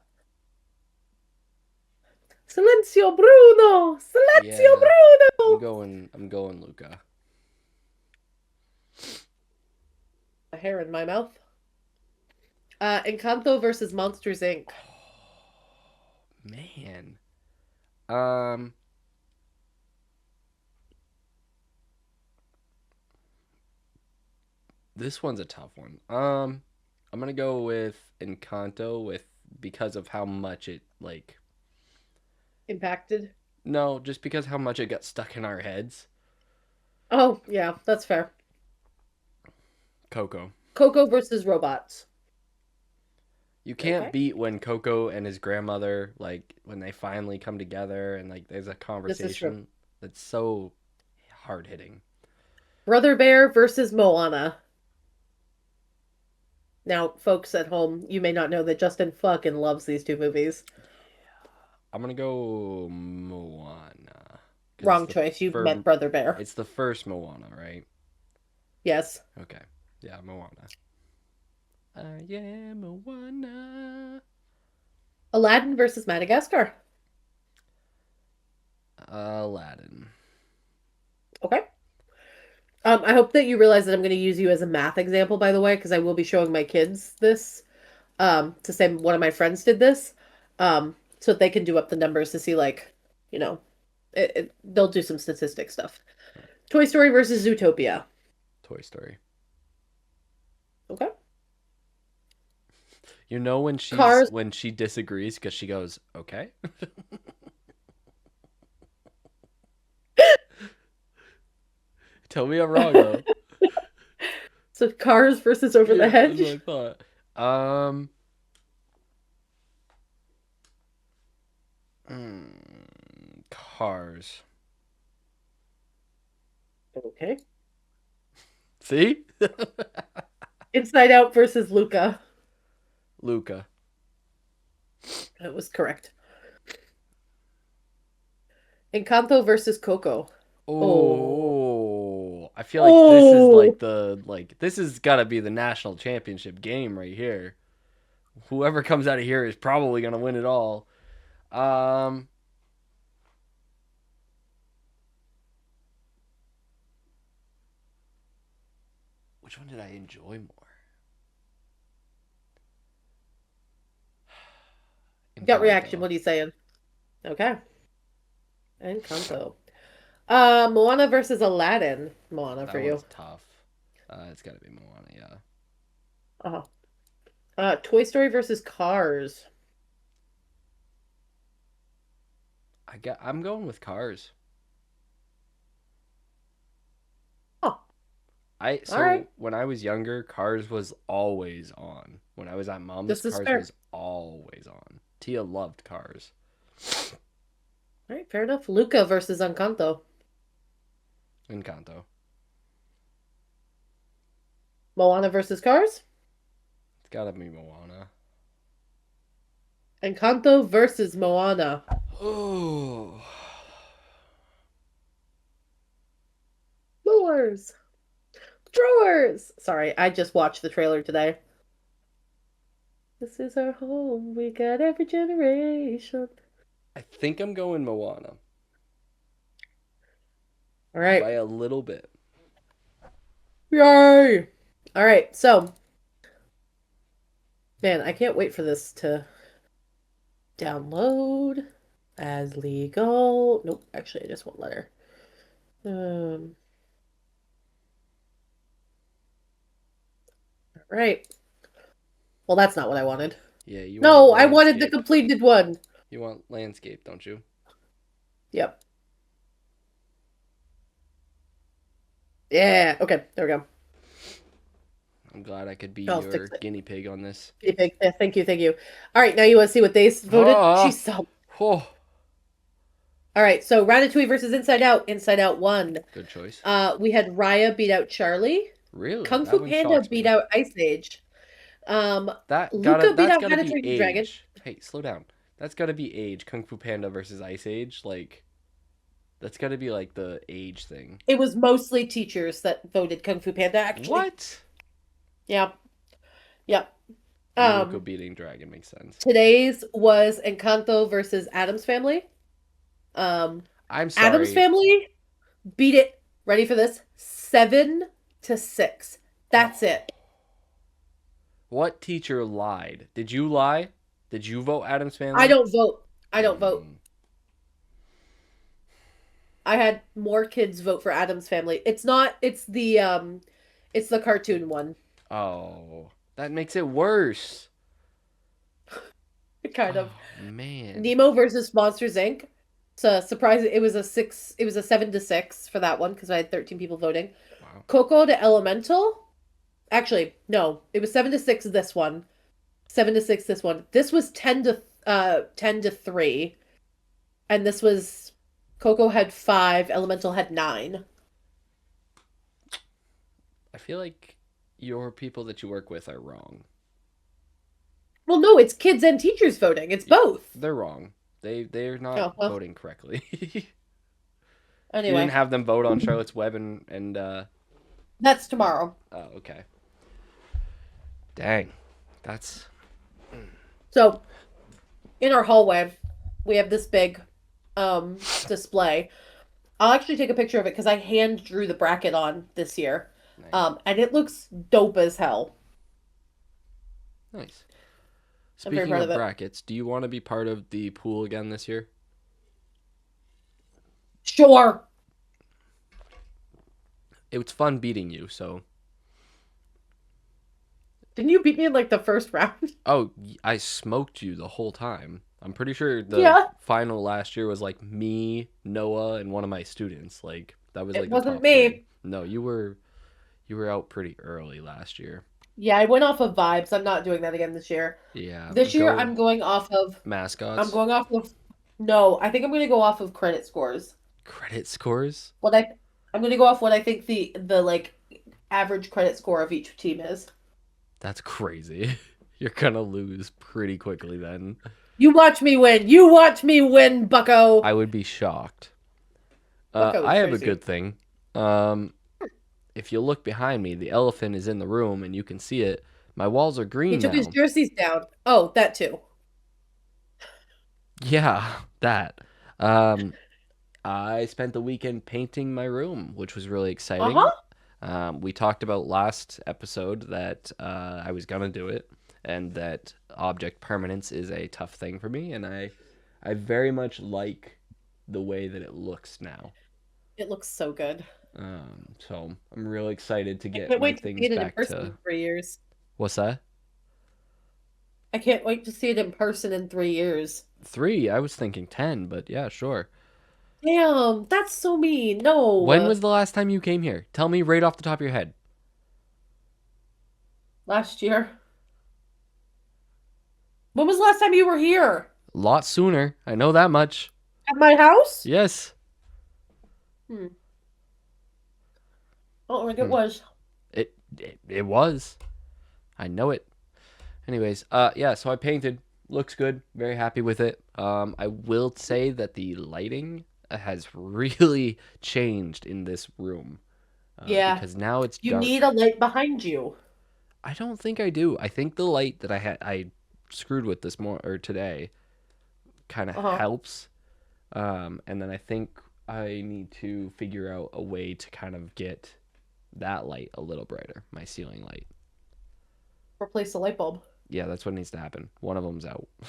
Speaker 2: Silencio Bruno! Silencio
Speaker 1: Yeah,
Speaker 2: Bruno!
Speaker 1: I'm going Luca.
Speaker 2: A hair in my mouth. Encanto versus Monsters Inc.
Speaker 1: Man. Um this one's a tough one. I'm gonna go with Encanto with because of how much it like
Speaker 2: Impacted.
Speaker 1: no, just because how much it got stuck in our heads.
Speaker 2: Oh, yeah, that's fair.
Speaker 1: Coco.
Speaker 2: Coco versus robots.
Speaker 1: You can't
Speaker 2: Okay.
Speaker 1: beat when Coco and his grandmother like when they finally come together and like there's a
Speaker 2: This is true.
Speaker 1: conversation that's so hard hitting.
Speaker 2: Brother Bear versus Moana. Now, folks at home, you may not know that Justin fucking loves these two movies.
Speaker 1: I'm gonna go Moana because
Speaker 2: Wrong choice. You meant Brother Bear.
Speaker 1: it's the first Moana, right?
Speaker 2: Yes.
Speaker 1: Okay, yeah, Moana. I am Moana.
Speaker 2: Aladdin versus Madagascar.
Speaker 1: Aladdin.
Speaker 2: Okay. I hope that you realize that I'm going to use you as a math example, by the way, because I will be showing my kids this to say one of my friends did this, so that they can do up the numbers to see, like, you know, they'll do some statistic stuff. Toy Story versus Zootopia.
Speaker 1: Toy Story.
Speaker 2: Okay.
Speaker 1: You know
Speaker 2: Cars.
Speaker 1: when she disagrees because she goes, "Okay." Tell me I'm wrong though.
Speaker 2: So Cars versus Over the
Speaker 1: Yeah, that's what I
Speaker 2: Hedge.
Speaker 1: thought. Um, Cars.
Speaker 2: Okay.
Speaker 1: See?
Speaker 2: Inside Out versus Luca.
Speaker 1: Luca.
Speaker 2: That was correct. Encanto versus Coco. Oh.
Speaker 1: Oh, I feel like this is
Speaker 2: Oh.
Speaker 1: like this has got to be the national championship game right here. Whoever comes out of here is probably gonna win it all. Um, which one did I enjoy more?
Speaker 2: Gut reaction.
Speaker 1: Encanto.
Speaker 2: What are you saying? Okay. Encanto. Moana versus Aladdin. Moana for
Speaker 1: That
Speaker 2: you.
Speaker 1: one's tough. It's got to be Moana. Yeah,
Speaker 2: Uh-huh. Toy Story versus Cars.
Speaker 1: I'm going with Cars.
Speaker 2: Oh, all right.
Speaker 1: So when I was younger, Cars was always on. When I was at mom's,
Speaker 2: This is
Speaker 1: Cars
Speaker 2: fair.
Speaker 1: was always on. Tia loved Cars.
Speaker 2: All right, fair enough. Luca versus Encanto.
Speaker 1: Encanto.
Speaker 2: Moana versus Cars.
Speaker 1: It's gotta be Moana.
Speaker 2: Encanto versus Moana.
Speaker 1: Oh,
Speaker 2: Drawers. Drawers. Sorry, I just watched the trailer today. This is our home. We got every generation.
Speaker 1: I think I'm going Moana
Speaker 2: All right.
Speaker 1: by a little bit.
Speaker 2: Yay. All right. So, man, I can't wait for this to download as legal. Nope, actually, I just want letter. Um, all right. Well, that's not what I wanted.
Speaker 1: Yeah, you want
Speaker 2: No, I wanted the
Speaker 1: landscape.
Speaker 2: completed one.
Speaker 1: You want landscape, don't you?
Speaker 2: Yep. Yeah. Okay. There we go.
Speaker 1: I'm glad I could be
Speaker 2: I'll
Speaker 1: your
Speaker 2: fix it.
Speaker 1: guinea pig on this.
Speaker 2: Guinea pig. Yeah, thank you. Thank you. All right. Now you want to see what they voted?
Speaker 1: Ah,
Speaker 2: She's so.
Speaker 1: oh,
Speaker 2: All right. So Ratatouille versus Inside Out. Inside Out won.
Speaker 1: good choice.
Speaker 2: We had Raya beat out Charlie.
Speaker 1: Really,
Speaker 2: Kung
Speaker 1: that
Speaker 2: Fu
Speaker 1: one
Speaker 2: Panda
Speaker 1: shocks
Speaker 2: beat
Speaker 1: me.
Speaker 2: out Ice Age. Um,
Speaker 1: That gotta
Speaker 2: Luca beat
Speaker 1: that's
Speaker 2: out
Speaker 1: gotta
Speaker 2: How to
Speaker 1: be
Speaker 2: Train Your Dragon.
Speaker 1: age. Hey, slow down. That's gotta be age. Kung Fu Panda versus Ice Age. Like that's gotta be like the age thing.
Speaker 2: It was mostly teachers that voted Kung Fu Panda, actually.
Speaker 1: What?
Speaker 2: Yeah. Yep.
Speaker 1: Luca
Speaker 2: Um,
Speaker 1: beating Dragon makes sense.
Speaker 2: today's was Encanto versus Adam's Family. Um,
Speaker 1: I'm
Speaker 2: Adam's
Speaker 1: sorry.
Speaker 2: Family beat it. Ready for this? 7-6. That's it.
Speaker 1: What teacher lied? Did you lie? Did you vote Adam's
Speaker 2: I
Speaker 1: Family?
Speaker 2: don't vote. I don't vote.
Speaker 1: Mm.
Speaker 2: I had more kids vote for Adam's Family. It's not. It's the cartoon one.
Speaker 1: Oh, that makes it worse.
Speaker 2: Kind of.
Speaker 1: Oh man.
Speaker 2: Nemo versus Monsters Inc. So surprise! It was a 6. It was a 7-6 for that one because I had 13 people voting.
Speaker 1: Wow.
Speaker 2: Coco to Elemental. Actually, no, it was 7-6. This one, 7-6. This one. This was 10-3, and this was Coco had 5. Elemental had 9.
Speaker 1: I feel like your people that you work with are wrong.
Speaker 2: Well, no, it's kids and teachers voting. It's both.
Speaker 1: They're wrong. They're not
Speaker 2: Oh well.
Speaker 1: voting correctly. You didn't
Speaker 2: Anyway,
Speaker 1: have them vote on Charlotte's Web and
Speaker 2: that's tomorrow.
Speaker 1: oh, okay. Dang. That's
Speaker 2: So in our hallway, we have this big display. I'll actually take a picture of it because I hand drew the bracket on this year.
Speaker 1: nice.
Speaker 2: And it looks dope as hell.
Speaker 1: Nice.
Speaker 2: I'm very
Speaker 1: Speaking
Speaker 2: proud
Speaker 1: of
Speaker 2: of it.
Speaker 1: brackets, do you want to be part of the pool again this year?
Speaker 2: Sure.
Speaker 1: It was fun beating you, so
Speaker 2: Didn't you beat me in like the first round?
Speaker 1: oh, I smoked you the whole time. I'm pretty sure the
Speaker 2: Yeah.
Speaker 1: final last year was like me, Noah, and one of my students. Like that was
Speaker 2: It
Speaker 1: like the
Speaker 2: wasn't
Speaker 1: top three.
Speaker 2: me.
Speaker 1: No, You were out pretty early last year.
Speaker 2: Yeah, I went off of vibes. I'm not doing that again this year.
Speaker 1: Yeah,
Speaker 2: This year
Speaker 1: go
Speaker 2: I'm
Speaker 1: mascots.
Speaker 2: going off of no, I think I'm gonna go off of credit scores.
Speaker 1: Credit scores?
Speaker 2: What I I'm gonna go off what I think the like average credit score of each team is.
Speaker 1: That's crazy. You're gonna lose pretty quickly then.
Speaker 2: You watch me win. You watch me win, Bucko.
Speaker 1: I would be shocked.
Speaker 2: Bucko
Speaker 1: I
Speaker 2: is
Speaker 1: have a good
Speaker 2: crazy.
Speaker 1: thing. Um, if you look behind me, the elephant is in the room and you can see it. My walls are
Speaker 2: He
Speaker 1: green
Speaker 2: took his
Speaker 1: now.
Speaker 2: jerseys down. Oh, that too.
Speaker 1: Yeah, that. Um, I spent the weekend painting my room, which was really
Speaker 2: Uh-huh.
Speaker 1: exciting. We talked about last episode that I was gonna do it, and that object permanence is a tough thing for me, and I very much like the way that it looks now.
Speaker 2: It looks so good.
Speaker 1: So I'm really excited to
Speaker 2: I
Speaker 1: get
Speaker 2: can't
Speaker 1: my
Speaker 2: wait to see
Speaker 1: things
Speaker 2: it in
Speaker 1: back
Speaker 2: person
Speaker 1: to
Speaker 2: in 3 years.
Speaker 1: what's that?
Speaker 2: I can't wait to see it in person in 3 years.
Speaker 1: 3. I was thinking 10, but yeah, sure.
Speaker 2: Damn, that's so mean.
Speaker 1: When
Speaker 2: No.
Speaker 1: was the last time you came here? Tell me right off the top of your head.
Speaker 2: Last year. When was the last time you were here?
Speaker 1: A lot sooner. I know that much.
Speaker 2: At my house?
Speaker 1: Yes.
Speaker 2: Hmm. I don't think it
Speaker 1: Hmm.
Speaker 2: was.
Speaker 1: It was. I know it. Anyways, yeah, so I painted. Looks good. Very happy with it. I will say that the lighting has really changed in this room.
Speaker 2: Yeah.
Speaker 1: Because now it's
Speaker 2: You need a
Speaker 1: dark.
Speaker 2: light behind you.
Speaker 1: I don't think I do. I think the light that I screwed with this more or today kind of
Speaker 2: Uh-huh.
Speaker 1: helps. And then I think I need to figure out a way to kind of get that light a little brighter, my ceiling light.
Speaker 2: Replace the light bulb.
Speaker 1: Yeah, that's what needs to happen. One of them's out. I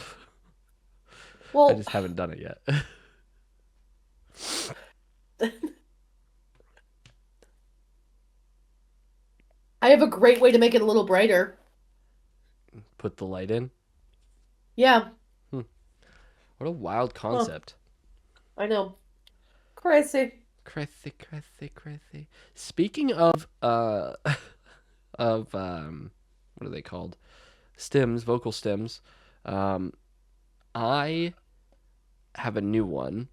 Speaker 2: Well,
Speaker 1: just haven't done it yet.
Speaker 2: I have a great way to make it a little brighter.
Speaker 1: Put the light in.
Speaker 2: Yeah.
Speaker 1: Hmm. What a wild
Speaker 2: Huh.
Speaker 1: concept.
Speaker 2: I know. Crazy.
Speaker 1: Crazy, crazy, crazy. Speaking of of what are they called? Stems, vocal stems. Um, I have a new one.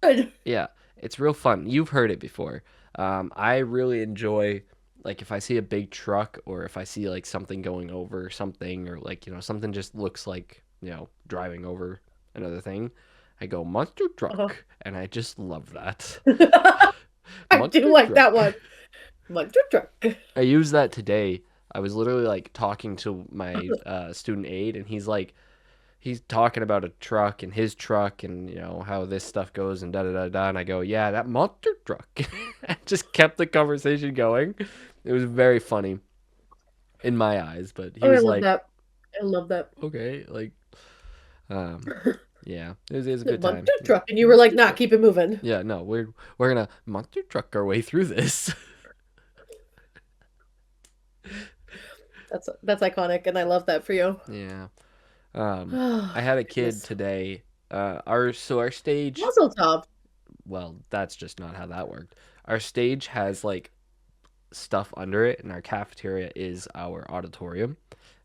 Speaker 2: Good.
Speaker 1: Yeah, it's real fun. You've heard it before. I really enjoy like if I see a big truck or if I see like something going over something or like something just looks like driving over another thing. I go monster
Speaker 2: Uh-huh.
Speaker 1: truck, and I just love that
Speaker 2: I do
Speaker 1: monster
Speaker 2: like that
Speaker 1: truck.
Speaker 2: one. Monster truck.
Speaker 1: I used that today. I was literally like talking to my student aide, and he's talking about a truck and his truck and how this stuff goes and da da da da. And I go, yeah, that monster truck. I just kept the conversation going. It was very funny in my eyes, but he
Speaker 2: Oh, I
Speaker 1: was
Speaker 2: love
Speaker 1: like,
Speaker 2: that. I love that.
Speaker 1: okay, like, um, yeah, it was a
Speaker 2: The
Speaker 1: good time.
Speaker 2: monster truck. And you were like,
Speaker 1: Monster
Speaker 2: nah,
Speaker 1: truck.
Speaker 2: keep it moving.
Speaker 1: Yeah, no, we're gonna monster truck our way through this.
Speaker 2: That's iconic, and I love that for you.
Speaker 1: Yeah. I had a kid
Speaker 2: Goodness.
Speaker 1: today. Our stage.
Speaker 2: Muzzle top.
Speaker 1: Well, that's just not how that worked. Our stage has like stuff under it, and our cafeteria is our auditorium,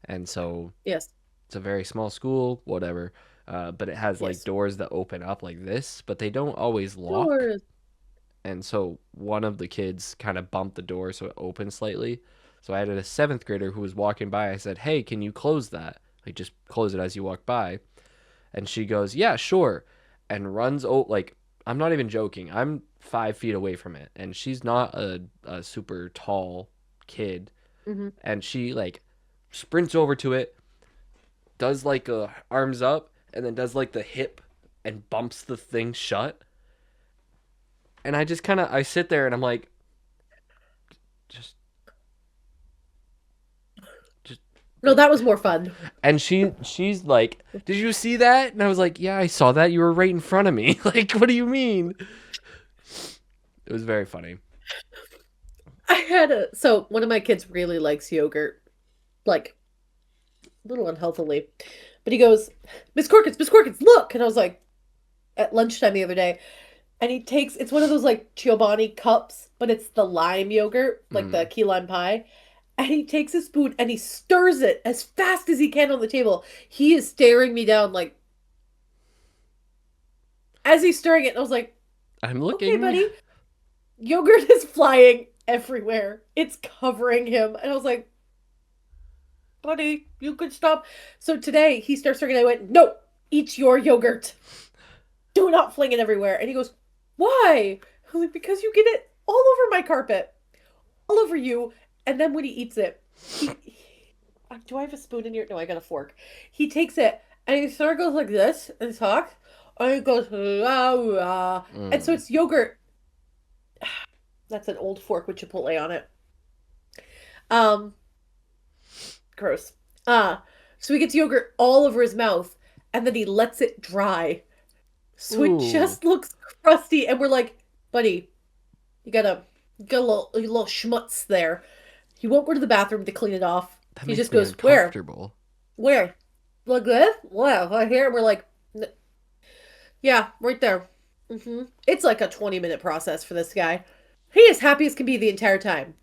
Speaker 1: and so
Speaker 2: Yes.
Speaker 1: it's a very small school, whatever. But it has like
Speaker 2: Yes.
Speaker 1: doors that open up like this, but they don't always lock.
Speaker 2: Doors.
Speaker 1: And so one of the kids kind of bumped the door so it opened slightly. So I had a seventh grader who was walking by. I said, "Hey, can you close that? Like just close it as you walk by." And she goes, "Yeah, sure," and runs. Oh, like I'm not even joking. I'm 5 feet away from it, and she's not a super tall kid,
Speaker 2: Hmm.
Speaker 1: and she like sprints over to it, does like a arms up, and then does like the hip and bumps the thing shut. And I just kind of I sit there and I'm like, just just
Speaker 2: No, that was more fun.
Speaker 1: and she's like, "Did you see that?" And I was like, "Yeah, I saw that. You were right in front of me." Like, what do you mean? It was very funny.
Speaker 2: I had a so one of my kids really likes yogurt, like a little unhealthily. But he goes, Miss Corkins, look. And I was like, at lunchtime the other day. and he takes it's one of those like Chobani cups, but it's the lime yogurt, like the
Speaker 1: Mm.
Speaker 2: key lime pie. And he takes a spoon and he stirs it as fast as he can on the table. He is staring me down like as he's stirring it. And I was like,
Speaker 1: I'm
Speaker 2: okay,
Speaker 1: looking.
Speaker 2: buddy. Yogurt is flying everywhere. It's covering him. And I was like, buddy, you could stop. So today he starts stirring and I went, no, eat your yogurt. Do not fling it everywhere. And he goes, why? I was like, because you get it all over my carpet, all over you. And then when he eats it, do I have a spoon in here? No, I got a fork. He takes it and he sort of goes like this and talks. And he goes, la, la. And so
Speaker 1: Mm.
Speaker 2: it's yogurt. That's an old fork with Chipotle on it. Um, gross. Uh, so he gets yogurt all over his mouth and then he lets it dry. So it
Speaker 1: Ooh,
Speaker 2: just looks crusty. And we're like, buddy, you got a little schmutz there. He won't go to the bathroom to clean it off.
Speaker 1: that
Speaker 2: He
Speaker 1: makes
Speaker 2: just
Speaker 1: me
Speaker 2: goes, where?
Speaker 1: uncomfortable.
Speaker 2: Where? Like this? Wow, right here. We're like, yeah, right there. It's like a 20-minute process for this guy. He is happy as can be the entire time.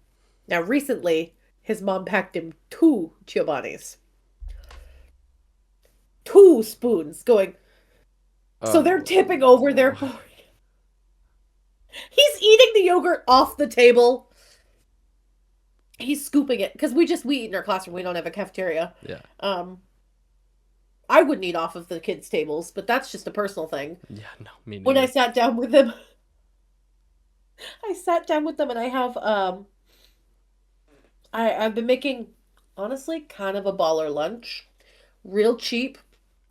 Speaker 2: Now, recently, his mom packed him two Giovanni's, two spoons going. So they're
Speaker 1: Oh
Speaker 2: tipping over. They're
Speaker 1: no.
Speaker 2: pouring. He's eating the yogurt off the table. He's scooping it because we eat in our classroom. We don't have a cafeteria.
Speaker 1: Yeah.
Speaker 2: Um, I wouldn't eat off of the kids' tables, but that's just a personal thing.
Speaker 1: Yeah, no, me
Speaker 2: When I
Speaker 1: neither.
Speaker 2: sat down with them, I sat down with them and I have I've been making honestly kind of a baller lunch. Real cheap,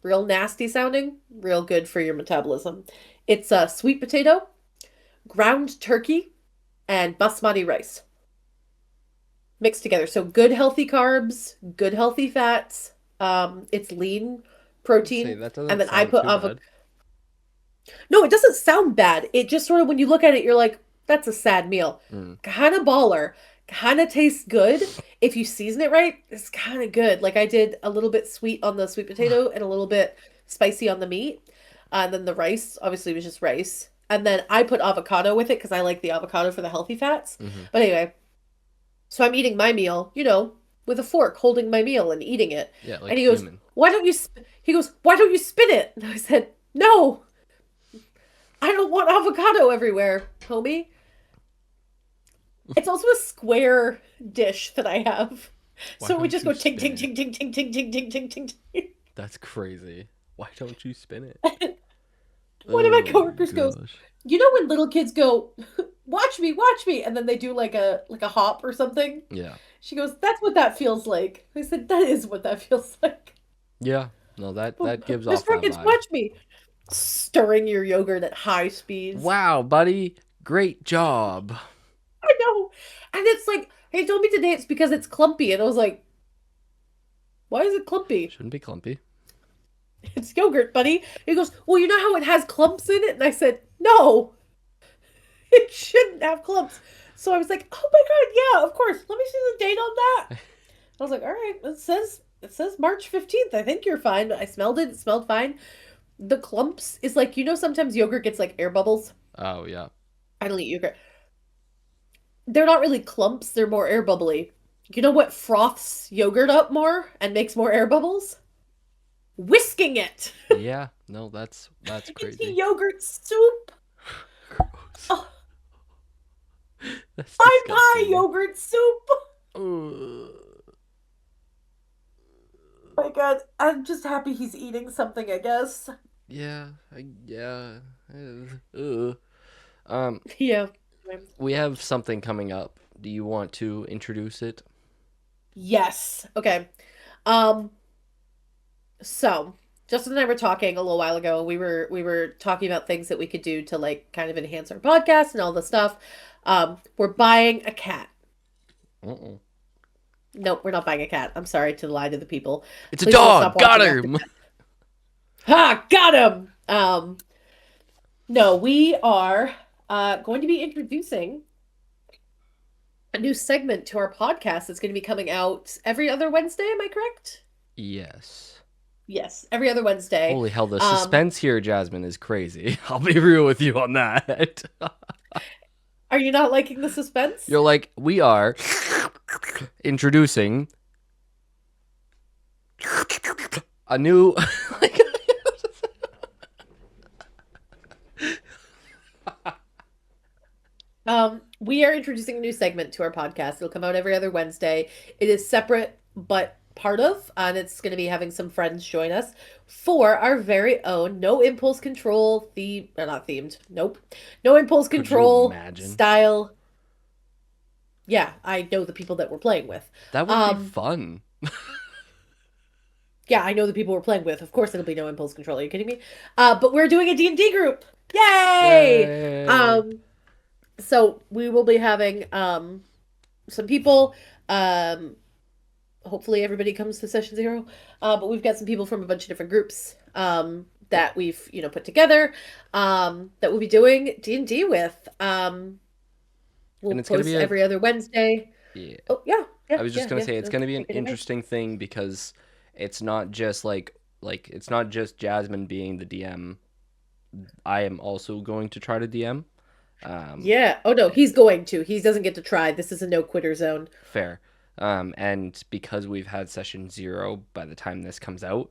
Speaker 2: real nasty sounding, real good for your metabolism. It's a sweet potato, ground turkey, and basmati rice mixed together. So good healthy carbs, good healthy fats. It's lean
Speaker 1: Say
Speaker 2: protein,
Speaker 1: that
Speaker 2: and
Speaker 1: doesn't
Speaker 2: then I
Speaker 1: sound
Speaker 2: put
Speaker 1: too
Speaker 2: avocado.
Speaker 1: bad.
Speaker 2: No, it doesn't sound bad. It just sort of when you look at it, you're like, that's a sad meal.
Speaker 1: Mm.
Speaker 2: Kind of baller. Kind of tastes good. If you season it right, it's kind of good. Like I did a little bit sweet on the sweet potato and a little bit spicy on the meat. And then the rice, obviously, was just rice. And then I put avocado with it because I like the avocado for the healthy fats.
Speaker 1: Hmm.
Speaker 2: But anyway, so I'm eating my meal, with a fork, holding my meal and eating it.
Speaker 1: Yeah, like
Speaker 2: And he goes,
Speaker 1: human.
Speaker 2: "Why don't you?" He goes, "Why don't you spin it?" And I said, "No, I don't want avocado everywhere, homie." It's also a square dish that I have,
Speaker 1: Why
Speaker 2: so we
Speaker 1: don't
Speaker 2: just
Speaker 1: you
Speaker 2: go ting
Speaker 1: spin
Speaker 2: ting
Speaker 1: it?
Speaker 2: ting ting ting ting ting ting ting ting. Ting.
Speaker 1: That's crazy. Why don't you spin it?
Speaker 2: One of my
Speaker 1: Oh
Speaker 2: coworkers goes,
Speaker 1: gosh.
Speaker 2: "You know when little kids go, watch me," and then they do like a hop or something.
Speaker 1: Yeah.
Speaker 2: She goes, "That's what that feels like." I said, "That is what that feels like."
Speaker 1: Yeah. No, that gives off
Speaker 2: Mr.
Speaker 1: that
Speaker 2: Ricketts,
Speaker 1: vibe.
Speaker 2: watch me stirring your yogurt at high speeds.
Speaker 1: Wow, buddy. Great job.
Speaker 2: I know. And it's like, he told me today it's because it's clumpy. And I was like, why is it clumpy?
Speaker 1: Shouldn't be clumpy.
Speaker 2: It's yogurt, buddy. He goes, well, you know how it has clumps in it? And I said, no, it shouldn't have clumps. So I was like, oh my God, yeah, of course. Let me see the date on that. I was like, all right, it says March 15th. I think you're fine. I smelled it. It smelled fine. The clumps is like, sometimes yogurt gets like air bubbles.
Speaker 1: Oh yeah.
Speaker 2: I don't eat yogurt. They're not really clumps, they're more air bubbly. You know what froths yogurt up more and makes more air bubbles? Whisking it
Speaker 1: Yeah. No, that's
Speaker 2: into
Speaker 1: crazy.
Speaker 2: yogurt soup.
Speaker 1: Gross.
Speaker 2: Oh,
Speaker 1: That's
Speaker 2: pie pie
Speaker 1: disgusting.
Speaker 2: yogurt soup.
Speaker 1: Ugh.
Speaker 2: Oh my God, I'm just happy he's eating something, I guess.
Speaker 1: Yeah. Yeah. Ugh. Um,
Speaker 2: Yeah.
Speaker 1: we have something coming up. Do you want to introduce it?
Speaker 2: Yes. Okay. Um, so Justin and I were talking a little while ago. We were talking about things that we could do to like kind of enhance our podcast and all the stuff. We're buying a cat.
Speaker 1: Uh-uh.
Speaker 2: Nope, we're not buying a cat. I'm sorry to lie to the people.
Speaker 1: It's a
Speaker 2: Please don't stop
Speaker 1: dog. Got
Speaker 2: watching after
Speaker 1: him.
Speaker 2: that. Ha! Got him! No, we are going to be introducing a new segment to our podcast that's going to be coming out every other Wednesday. Am I correct?
Speaker 1: Yes.
Speaker 2: Yes, every other Wednesday.
Speaker 1: Holy hell, the
Speaker 2: Um,
Speaker 1: suspense here, Jasmine, is crazy. I'll be real with you on that.
Speaker 2: are you not liking the suspense?
Speaker 1: You're like, we are introducing a new. Like,
Speaker 2: We are introducing a new segment to our podcast. It'll come out every other Wednesday. It is separate but part of, and it's going to be having some friends join us for our very own no impulse control theme, or not themed. Nope. No impulse
Speaker 1: could you
Speaker 2: control
Speaker 1: imagine?
Speaker 2: style. Yeah, I know the people that we're playing with.
Speaker 1: That would be
Speaker 2: Um,
Speaker 1: fun.
Speaker 2: yeah, I know the people we're playing with. Of course it'll be no impulse control. Are you kidding me? But we're doing a D&D group. Yay!
Speaker 1: Yay.
Speaker 2: Um, so we will be having some people. Um, hopefully everybody comes to session 0. But we've got some people from a bunch of different groups that we've put together that we'll be doing D&D with. We'll
Speaker 1: And it's going to
Speaker 2: post
Speaker 1: be a.
Speaker 2: every other Wednesday.
Speaker 1: Yeah.
Speaker 2: Oh yeah,
Speaker 1: I
Speaker 2: yeah,
Speaker 1: was just
Speaker 2: yeah,
Speaker 1: going to
Speaker 2: yeah.
Speaker 1: say, it's
Speaker 2: No,
Speaker 1: going to be an
Speaker 2: take it away.
Speaker 1: interesting thing because it's not just like it's not just Jasmine being the DM. I am also going to try to DM. Um,
Speaker 2: Yeah. Oh no, he's going to. He doesn't get to try. This is a no quitter zone.
Speaker 1: Fair. And because we've had session 0 by the time this comes out,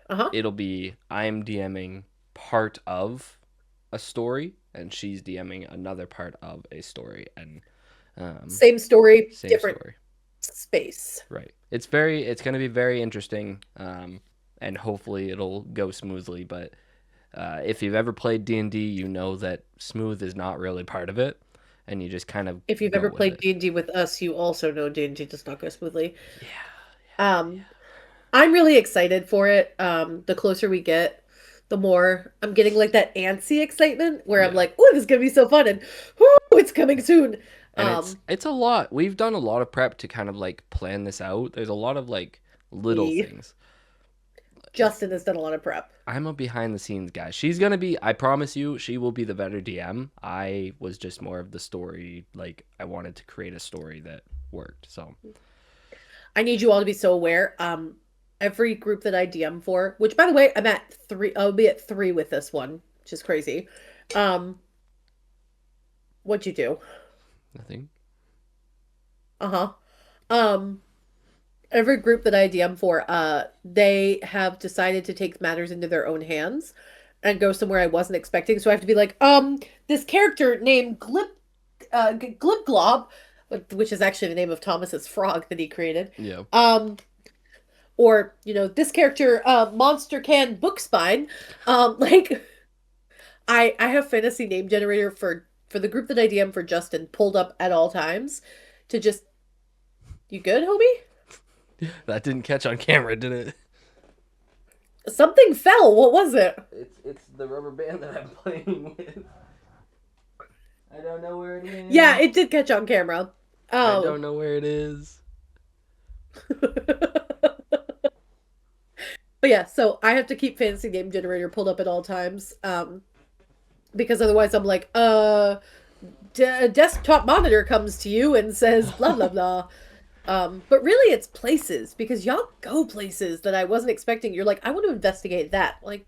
Speaker 2: Uh-huh.
Speaker 1: it'll be I'm DMing part of a story and she's DMing another part of a story, and um,
Speaker 2: Same story,
Speaker 1: same
Speaker 2: different
Speaker 1: story.
Speaker 2: space.
Speaker 1: Right. It's going to be very interesting, and hopefully it'll go smoothly. But if you've ever played D&D, you know that smooth is not really part of it, and you just kind of
Speaker 2: If you've
Speaker 1: go
Speaker 2: ever
Speaker 1: with
Speaker 2: played
Speaker 1: it.
Speaker 2: D&D with us, you also know D&D does not go smoothly.
Speaker 1: Yeah.
Speaker 2: Um, I'm really excited for it. The closer we get, the more I'm getting like that antsy excitement where I'm
Speaker 1: Yeah.
Speaker 2: like, "Oh, this is gonna be so fun!" and "Whoo, it's coming soon."
Speaker 1: And it's a lot. We've done a lot of prep to kind of like plan this out. There's a lot of like little
Speaker 2: The
Speaker 1: things.
Speaker 2: Justin has done a lot of prep.
Speaker 1: I'm a behind the scenes guy. She's gonna be. I promise you, she will be the better DM. I was just more of the story. Like I wanted to create a story that worked. So
Speaker 2: I need you all to be so aware. Every group that I DM for, which by the way, I'm at 3. I'll be at 3 with this one, which is crazy. Um, what'd you do?
Speaker 1: nothing.
Speaker 2: Uh-huh. Um, every group that I DM for, they have decided to take matters into their own hands and go somewhere I wasn't expecting. So I have to be like, this character named Glib Glob, which is actually the name of Thomas's frog that he created.
Speaker 1: Yeah.
Speaker 2: Um, or this character, Monster Can Bookspine. Like I have fantasy name generator for the group that I DM for Justin pulled up at all times to just you good, Hobie?
Speaker 1: That didn't catch on camera, did it?
Speaker 2: Something fell. What was it?
Speaker 1: It's the rubber band that I'm playing with. I don't know where it
Speaker 2: Yeah,
Speaker 1: is.
Speaker 2: it did catch on camera.
Speaker 1: I
Speaker 2: Oh.
Speaker 1: don't know where it is.
Speaker 2: But yeah, so I have to keep fantasy name generator pulled up at all times. Because otherwise I'm like, desktop monitor comes to you and says blah blah blah. But really it's places because y'all go places that I wasn't expecting. You're like, I want to investigate that. Like,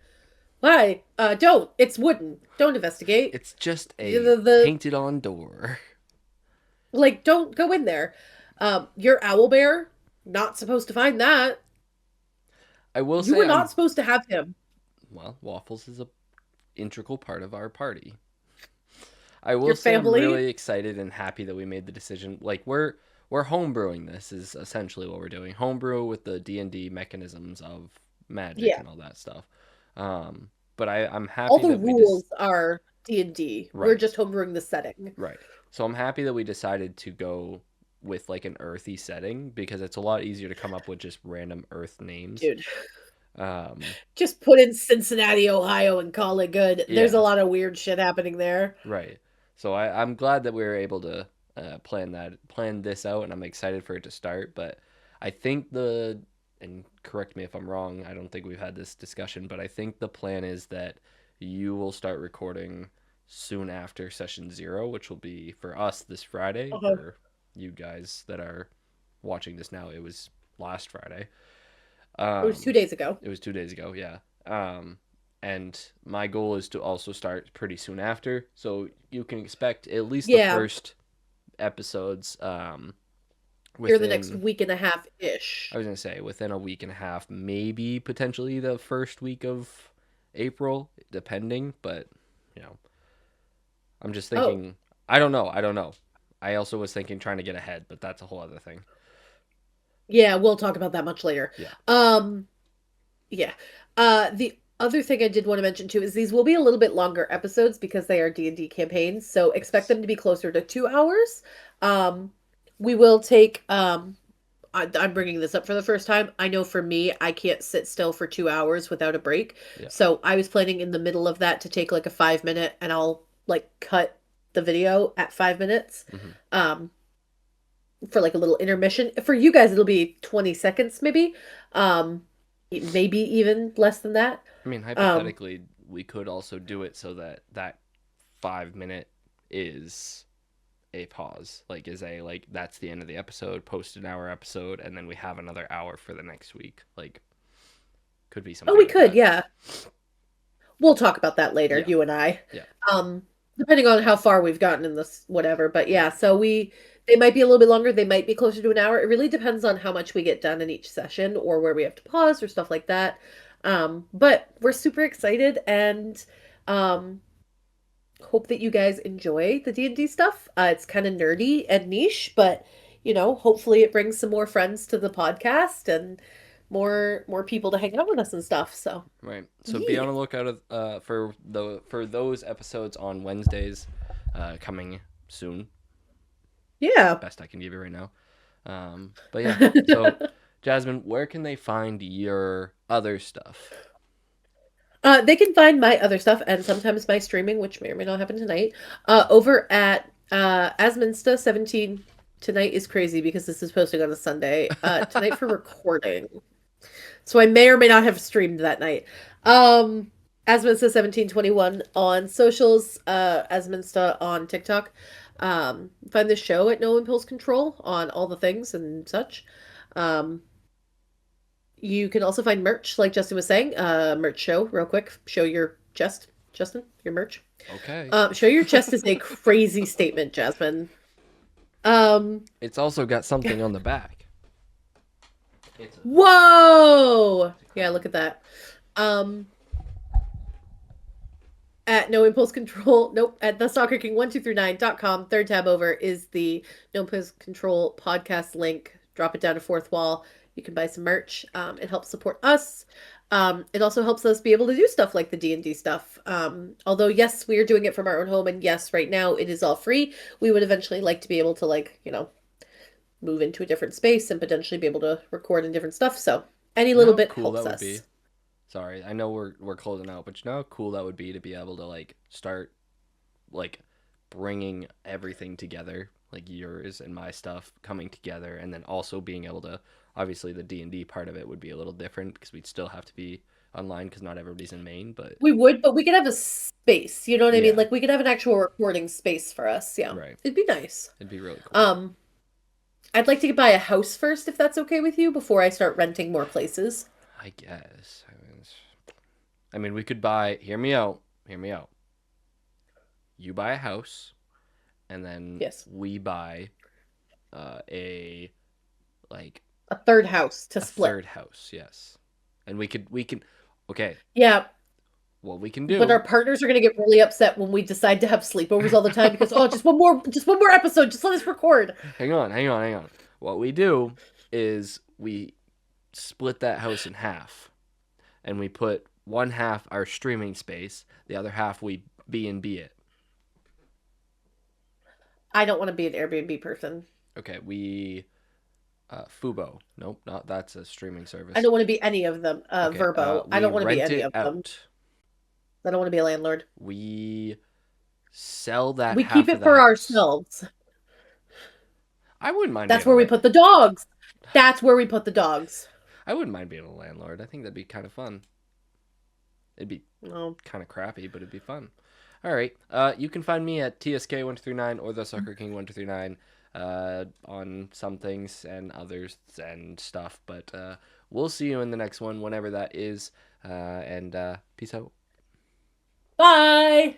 Speaker 2: why? Don't. It's wooden. Don't investigate.
Speaker 1: It's just a
Speaker 2: The
Speaker 1: painted on door.
Speaker 2: like don't go in there. Your owl bear, not supposed to find that.
Speaker 1: I will
Speaker 2: You
Speaker 1: say
Speaker 2: were not supposed to have him.
Speaker 1: well, Waffles is a integral part of our party. I will
Speaker 2: Your
Speaker 1: say I'm
Speaker 2: family.
Speaker 1: really excited and happy that we made the decision. Like we're homebrewing this is essentially what we're doing. Homebrew with the D&D mechanisms of magic
Speaker 2: Yeah.
Speaker 1: and all that stuff. But I'm
Speaker 2: All
Speaker 1: happy
Speaker 2: the
Speaker 1: that we just
Speaker 2: rules are D&D. We're
Speaker 1: right,
Speaker 2: just homebrewing the setting.
Speaker 1: right. So I'm happy that we decided to go with like an earthy setting because it's a lot easier to come up with just random earth names.
Speaker 2: Dude,
Speaker 1: Um,
Speaker 2: just put in Cincinnati, Ohio and call it good. There's a
Speaker 1: yeah,
Speaker 2: lot of weird shit happening there.
Speaker 1: right. So I'm glad that we were able to plan this out, and I'm excited for it to start. But I think and correct me if I'm wrong. I don't think we've had this discussion, but I think the plan is that you will start recording soon after session 0, which will be for us this Friday.
Speaker 2: Uh-huh.
Speaker 1: For you guys that are watching this now, it was last Friday.
Speaker 2: It was
Speaker 1: Um,
Speaker 2: 2 days ago.
Speaker 1: it was 2 days ago, yeah. And my goal is to also start pretty soon after, so you can expect at least the
Speaker 2: Yeah,
Speaker 1: first episodes
Speaker 2: here the next
Speaker 1: within.
Speaker 2: week and a half
Speaker 1: I
Speaker 2: ish.
Speaker 1: was gonna say within a week and a half, maybe potentially the first week of April, depending. But you know, I'm just
Speaker 2: Oh,
Speaker 1: thinking. I don't know. I don't know. I also was thinking trying to get ahead, but that's a whole other thing.
Speaker 2: yeah, we'll talk about that much later.
Speaker 1: Yeah.
Speaker 2: Um, yeah. The other thing I did want to mention too is these will be a little bit longer episodes because they are D&D campaigns, so expect
Speaker 1: Yes.
Speaker 2: them to be closer to 2 hours. Um, we will take I'm bringing this up for the first time. I know for me, I can't sit still for 2 hours without a break.
Speaker 1: Yeah.
Speaker 2: So I was planning in the middle of that to take like a 5 minute and I'll like cut the video at 5 minutes
Speaker 1: Hmm.
Speaker 2: um, for like a little intermission. For you guys, it'll be 20 seconds maybe, um, maybe even less than that.
Speaker 1: I mean,
Speaker 2: Um,
Speaker 1: hypothetically, we could also do it so that that 5 minute is a pause, like is a like that's the end of the episode, post an hour episode, and then we have another hour for the next week. Like could be
Speaker 2: oh,
Speaker 1: something
Speaker 2: we
Speaker 1: like
Speaker 2: could,
Speaker 1: that.
Speaker 2: yeah. We'll talk about that later,
Speaker 1: Yeah.
Speaker 2: you and I.
Speaker 1: Yeah.
Speaker 2: Um, depending on how far we've gotten in this, whatever. But
Speaker 1: Yeah.
Speaker 2: yeah, so they might be a little bit longer, they might be closer to an hour. It really depends on how much we get done in each session or where we have to pause or stuff like that. But we're super excited and um hope that you guys enjoy the D&D stuff. It's kind of nerdy and niche, but hopefully it brings some more friends to the podcast and more people to hang out with us and stuff. So,
Speaker 1: Right. So be
Speaker 2: yeah.
Speaker 1: on the lookout for those episodes on Wednesdays, coming soon.
Speaker 2: Yeah.
Speaker 1: Best I can give you right now. But yeah. So Jasmine, where can they find your other stuff?
Speaker 2: They can find my other stuff and sometimes my streaming, which may or may not happen tonight, over at Asminsta 17. Tonight is crazy because this is posting on a Sunday. Tonight for recording. So I may or may not have streamed that night. Asminsta 1721 on socials, Asminsta on TikTok. Find the show at No Impulse Control on all the things and such. Um, you can also find merch, like Justin was saying. Merch show, real quick. Show your chest, Justin, your merch.
Speaker 1: Okay.
Speaker 2: Show your chest is a crazy statement, Jasmine. Um,
Speaker 1: It's also got something on the back.
Speaker 2: whoa!
Speaker 1: It's a
Speaker 2: Yeah, look
Speaker 1: crown.
Speaker 2: at that. Um, at No Impulse Control, nope, at the soccerking1239.com. Third tab over is the No Impulse Control podcast link. Drop it down to fourth wall. You can buy some merch. It helps support us. It also helps us be able to do stuff like the D&D stuff. Although, yes, we are doing it from our own home, and yes, right now it is all free. We would eventually like to be able to, like, move into a different space and potentially be able to record in different stuff. So any
Speaker 1: You know
Speaker 2: little
Speaker 1: how
Speaker 2: bit
Speaker 1: cool that
Speaker 2: helps
Speaker 1: would be?
Speaker 2: us.
Speaker 1: Sorry, I know we're closing out, but you know how cool that would be to be able to like start like bringing everything together, like yours and my stuff coming together, and then also being able to obviously the D&D part of it would be a little different because we'd still have to be online because not everybody's in Maine, but
Speaker 2: We would, but we could have a space. You know what I mean?
Speaker 1: yeah,
Speaker 2: Like we could have an actual recording space for us. Yeah.
Speaker 1: right.
Speaker 2: It'd be nice.
Speaker 1: It'd be really cool.
Speaker 2: Um, I'd like to buy a house first if that's okay with you before I start renting more places.
Speaker 1: I guess. I mean, we could buy. Hear me out. Hear me out. You buy a house, and then
Speaker 2: Yes.
Speaker 1: we buy a like
Speaker 2: A third house to
Speaker 1: a
Speaker 2: split.
Speaker 1: third house. Yes, and we can. Okay,
Speaker 2: Yeah,
Speaker 1: what we can
Speaker 2: but our
Speaker 1: do.
Speaker 2: partners are going to get really upset when we decide to have sleepovers all the time because oh, just one more episode, just let us record.
Speaker 1: Hang on, hang on, hang on. What we do is we split that house in half, and we put one half our streaming space, the other half we B&B it.
Speaker 2: I don't want to be an Airbnb person.
Speaker 1: Okay, we Fubo. Nope, not that's a streaming
Speaker 2: I
Speaker 1: service.
Speaker 2: don't want to be any of them.
Speaker 1: Okay,
Speaker 2: Verbo. I
Speaker 1: we
Speaker 2: don't want to be
Speaker 1: rent
Speaker 2: any
Speaker 1: it
Speaker 2: of them.
Speaker 1: out.
Speaker 2: I don't want to be a landlord.
Speaker 1: We sell that
Speaker 2: We keep
Speaker 1: half of
Speaker 2: it
Speaker 1: the
Speaker 2: for
Speaker 1: house.
Speaker 2: ourselves.
Speaker 1: I wouldn't mind being
Speaker 2: That's
Speaker 1: a
Speaker 2: where we put the dogs. That's where we put the dogs.
Speaker 1: I wouldn't mind being a landlord. I think that'd be kind of fun. It'd be
Speaker 2: No.
Speaker 1: kind of crappy, but it'd be fun. All right. You can find me at TSK1239 or the Sucker King 1239. on some things and others and stuff. But we'll see you in the next one, whenever that is. And peace out.
Speaker 2: Bye.